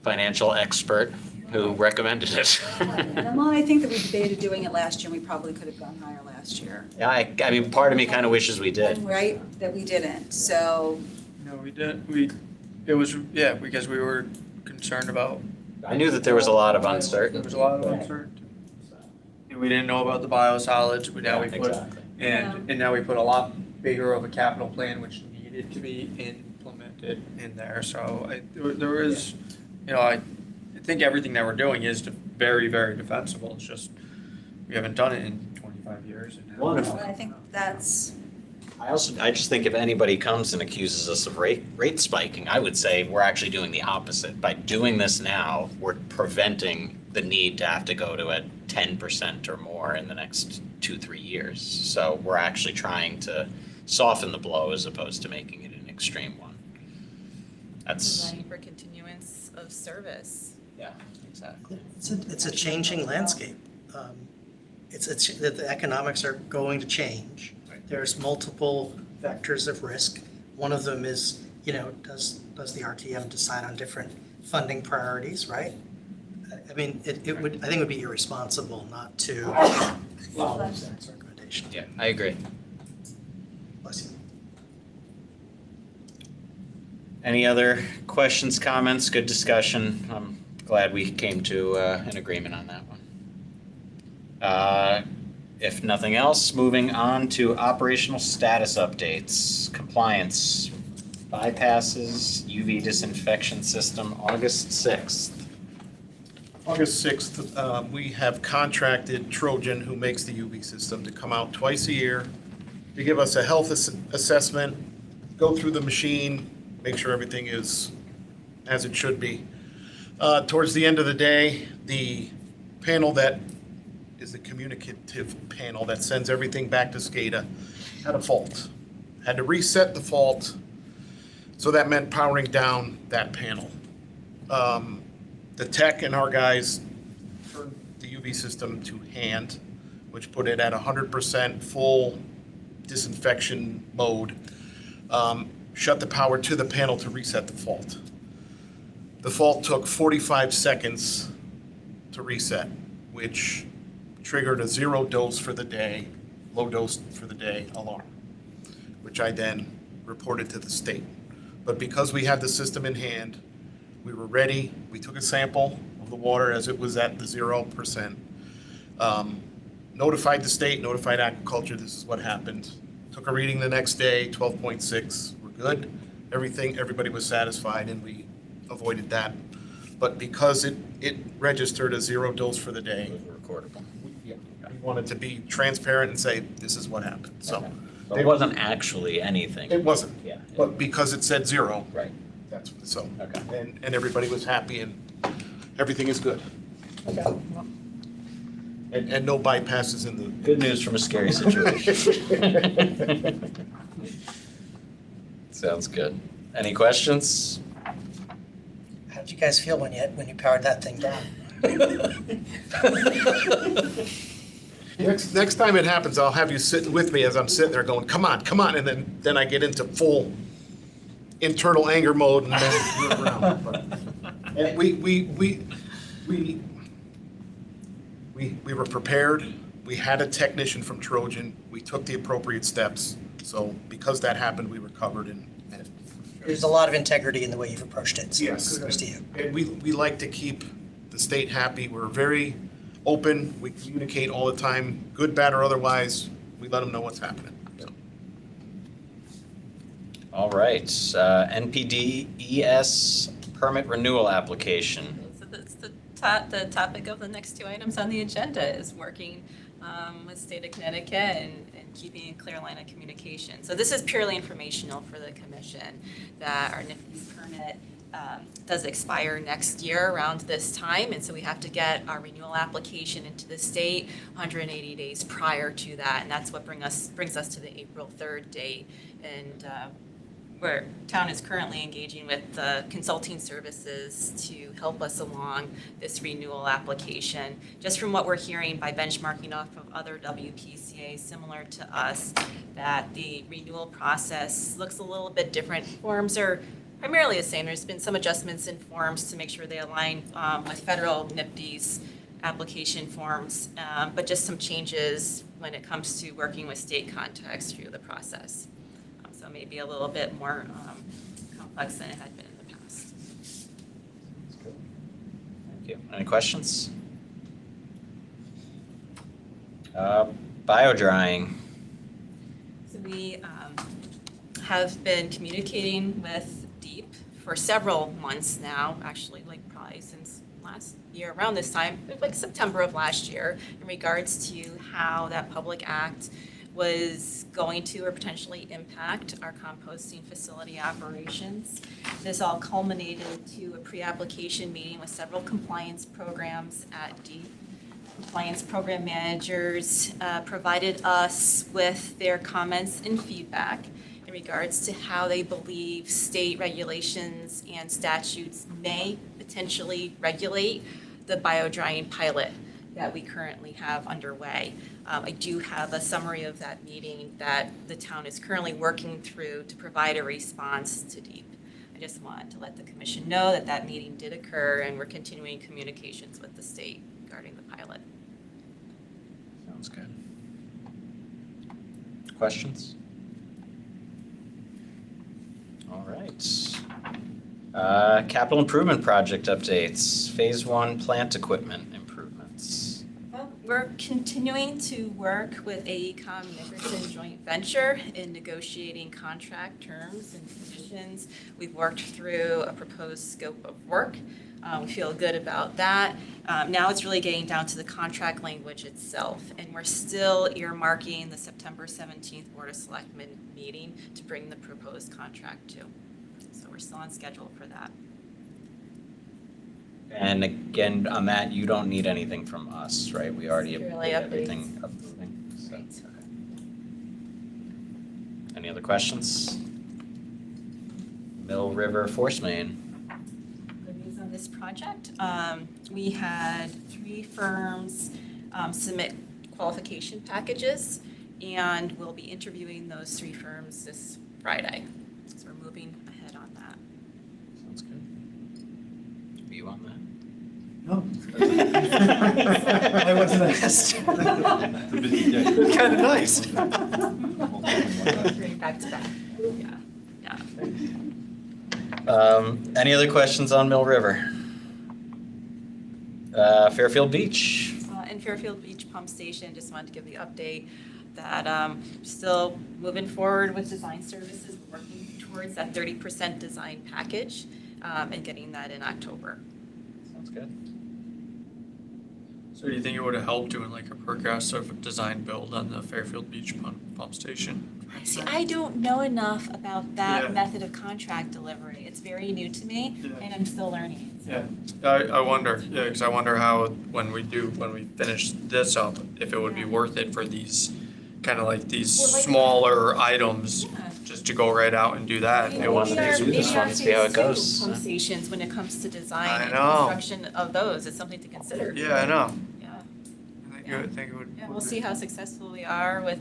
[SPEAKER 1] financial expert who recommended it.
[SPEAKER 11] And well, I think that we debated doing it last year, and we probably could have gone higher last year.
[SPEAKER 1] Yeah, I mean, part of me kind of wishes we did.
[SPEAKER 11] Right, that we didn't, so,
[SPEAKER 4] No, we didn't. Because we were concerned about.
[SPEAKER 1] I knew that there was a lot of
[SPEAKER 4] There
[SPEAKER 1] uncertainty.
[SPEAKER 4] was a lot of uncertainty. And we didn't know about the biosolids, we put,
[SPEAKER 1] Exactly.
[SPEAKER 4] and now we put a lot bigger of a capital plan which needed to be implemented in there, so there is, I think everything that we're doing is very, very defensible, it's just, we haven't done it in 25 years. And now-
[SPEAKER 1] Wonderful.
[SPEAKER 11] I think that's,
[SPEAKER 1] I just think if anybody comes and accuses us of rate spiking, I would say we're actually doing the opposite. By doing this now, we're preventing the need to have to go to a 10% or more in the next 2-3 years. So we're actually trying to soften the blow as opposed to making it an extreme one. That's,
[SPEAKER 7] Providing for continuance of service.
[SPEAKER 1] yeah, exactly.
[SPEAKER 10] It's a changing landscape. The economics are going to change. There's multiple vectors of risk. One of them is, does the RTM decide on different funding priorities, right? I mean, I think it would be irresponsible not to follow Zach's recommendation.
[SPEAKER 1] Yeah, I agree.
[SPEAKER 10] Bless you.
[SPEAKER 1] Any other questions, comments? Good discussion. I'm glad we came to an agreement on that one. If nothing else, moving on to operational status updates. Compliance, bypasses, UV disinfection system, August 6th.
[SPEAKER 6] August 6th, we have contracted Trojan, who makes the UV system, to come out twice a year to give us a health assessment, go through the machine, make sure everything is as it should be. Towards the end of the day, the panel that is the communicative panel that sends everything back to SCADA had a fault. Had to reset the fault, so that meant powering down that panel. The tech and our guys turned the UV system to hand, which put it at 100% full disinfection mode. Shut the power to the panel to reset the fault. The fault took 45 seconds to reset, which triggered a 0 dose for the day, low dose for the day alarm, which I then reported to the state. But because we had the system in hand, we were ready. We took a sample of the water as it was at the 0%. Notified the state, notified agriculture, this is what happened. Took a reading the next day, 12.6, we're good. Everybody was satisfied, and we avoided that. But because it registered a 0 dose for the day,
[SPEAKER 1] Recordable.
[SPEAKER 6] we wanted to be transparent and say, this is what happened, so.
[SPEAKER 1] So it wasn't actually anything.
[SPEAKER 6] It wasn't,
[SPEAKER 1] Yeah.
[SPEAKER 6] but because it said 0.
[SPEAKER 1] Right.
[SPEAKER 6] That's, so.
[SPEAKER 1] Okay.
[SPEAKER 6] And everybody was happy, and everything is good.
[SPEAKER 1] Okay.
[SPEAKER 6] And no bypasses in the.
[SPEAKER 1] Good news from a scary situation. Sounds good. Any questions?
[SPEAKER 10] How did you guys feel when you powered that thing down?
[SPEAKER 6] Next time it happens, I'll have you sitting with me as I'm sitting there going, come on, and then I get into full internal anger mode and then move around. But- And we were prepared. We had a technician from Trojan. We took the appropriate steps. So because that happened, we recovered and
[SPEAKER 10] There's a lot of integrity in the way you've approached it, so
[SPEAKER 6] yes.
[SPEAKER 10] kudos to you.
[SPEAKER 6] And we like to keep the state happy. We're very open. We communicate all the time, good, bad, or otherwise. We let them know what's happening. So.
[SPEAKER 1] All right, NPDES permit renewal application.
[SPEAKER 7] So that's the topic of the next two items on the agenda is working with state of Connecticut and keeping a clear line of communication. So this is purely informational for the commission that our NIFTY's permit does expire next year around this time, and so we have to get our renewal application into the state 180 days prior to that, and that's what brings us to the April 3rd date. And where town is currently engaging with consulting services to help us along this renewal application. Just from what we're hearing by benchmarking off of other WPCAs similar to us, that the renewal process looks a little bit different. Forms are primarily the same. There's been some adjustments in forms to make sure they align with federal NIPD's application forms, but just some changes when it comes to working with state contacts through the process. So maybe a little bit more complex than it had been in the past.
[SPEAKER 1] Thank you. Any questions? Biodrying.
[SPEAKER 7] So we have been communicating with DEEP for several months now, actually like probably since last year, around this time, like September of last year, in regards to how that public act was going to or potentially impact our composting facility operations. This all culminated to a pre-application meeting with several compliance programs at DEEP. Compliance program managers provided us with their comments and feedback in regards to how they believe state regulations and statutes may potentially regulate the biodrying pilot that we currently have underway. I do have a summary of that meeting that the town is currently working through to provide a response to DEEP. I just wanted to let the commission know that that meeting did occur and we're continuing communications with the state regarding the pilot.
[SPEAKER 1] Sounds good. Questions? All right. Capital improvement project updates. Phase 1 plant equipment improvements.
[SPEAKER 7] Well, we're continuing to work with AECom Nickerson joint venture in negotiating contract terms and conditions. We've worked through a proposed scope of work. We feel good about that. Now it's really getting down to the contract language itself, and we're still earmarking the September 17th Board of Selectmen meeting to bring the proposed contract to. So we're still on schedule for that.
[SPEAKER 1] And again, on that, you don't need anything from us, right? We already
[SPEAKER 7] Purely
[SPEAKER 1] approved
[SPEAKER 7] updates.
[SPEAKER 1] everything approving. So,
[SPEAKER 7] Right.
[SPEAKER 1] okay. Any other questions? Mill River Force Main.
[SPEAKER 7] Good news on this project. We had 3 firms submit qualification packages, and we'll be interviewing those 3 firms this Friday. So we're moving ahead on that.
[SPEAKER 1] Sounds good. view on that?
[SPEAKER 4] No. I wasn't asked.
[SPEAKER 8] It's a busy day.
[SPEAKER 4] Kind of nice.
[SPEAKER 7] Great, back to back. Yeah,
[SPEAKER 1] Any other questions on Mill River? Fairfield Beach.
[SPEAKER 7] In Fairfield Beach Pump Station, just wanted to give the update that still moving forward with design services, we're working towards that 30% design package and getting that in October.
[SPEAKER 1] Sounds good.
[SPEAKER 4] So do you think it would have helped doing like a progressive design build on the Fairfield Beach pump station?
[SPEAKER 7] See, I don't know enough about that
[SPEAKER 4] Yeah.
[SPEAKER 7] method of contract delivery. It's very new to me,
[SPEAKER 4] Yeah.
[SPEAKER 7] and I'm still learning.
[SPEAKER 4] Yeah, I wonder, yeah, because I wonder how, when we finish this up, if it would be worth it for these, kind of like these
[SPEAKER 7] Well, like-
[SPEAKER 4] smaller items,
[SPEAKER 7] Yeah.
[SPEAKER 4] just to go right out and do that.
[SPEAKER 1] They want to do this one, see how it goes.
[SPEAKER 7] Pump stations, when it comes to design
[SPEAKER 4] I
[SPEAKER 7] and
[SPEAKER 4] know.
[SPEAKER 7] construction of those, it's something to consider.
[SPEAKER 4] Yeah, I know.
[SPEAKER 7] Yeah.
[SPEAKER 4] I think it would.
[SPEAKER 7] Yeah, we'll see how successful we are with,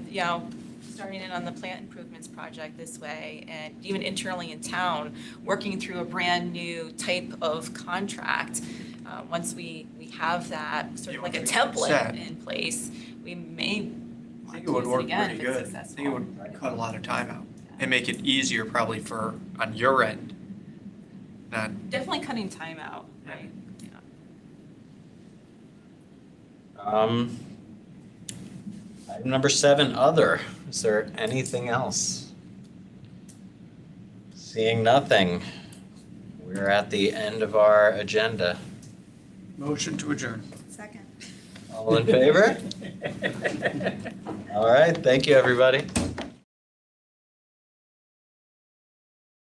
[SPEAKER 7] starting in on the plant improvements project this way, and even internally in town, working through a brand-new type of contract. Once we have that, sort of like a template
[SPEAKER 4] Set.
[SPEAKER 7] in place, we may
[SPEAKER 4] I
[SPEAKER 7] want
[SPEAKER 4] think it
[SPEAKER 7] to
[SPEAKER 4] would
[SPEAKER 7] use it
[SPEAKER 4] work
[SPEAKER 7] again
[SPEAKER 4] pretty
[SPEAKER 7] if it's
[SPEAKER 4] good. I
[SPEAKER 7] successful.
[SPEAKER 4] think it would cut a lot of time out and make it easier probably for, on your end. Not,
[SPEAKER 7] Definitely cutting time out, right? Yeah.
[SPEAKER 1] Item number 7, other. Is there anything else? Seeing nothing, we're at the end of our agenda.
[SPEAKER 4] motion to adjourn.
[SPEAKER 11] Second.
[SPEAKER 1] All in favor? All right, thank you, everybody.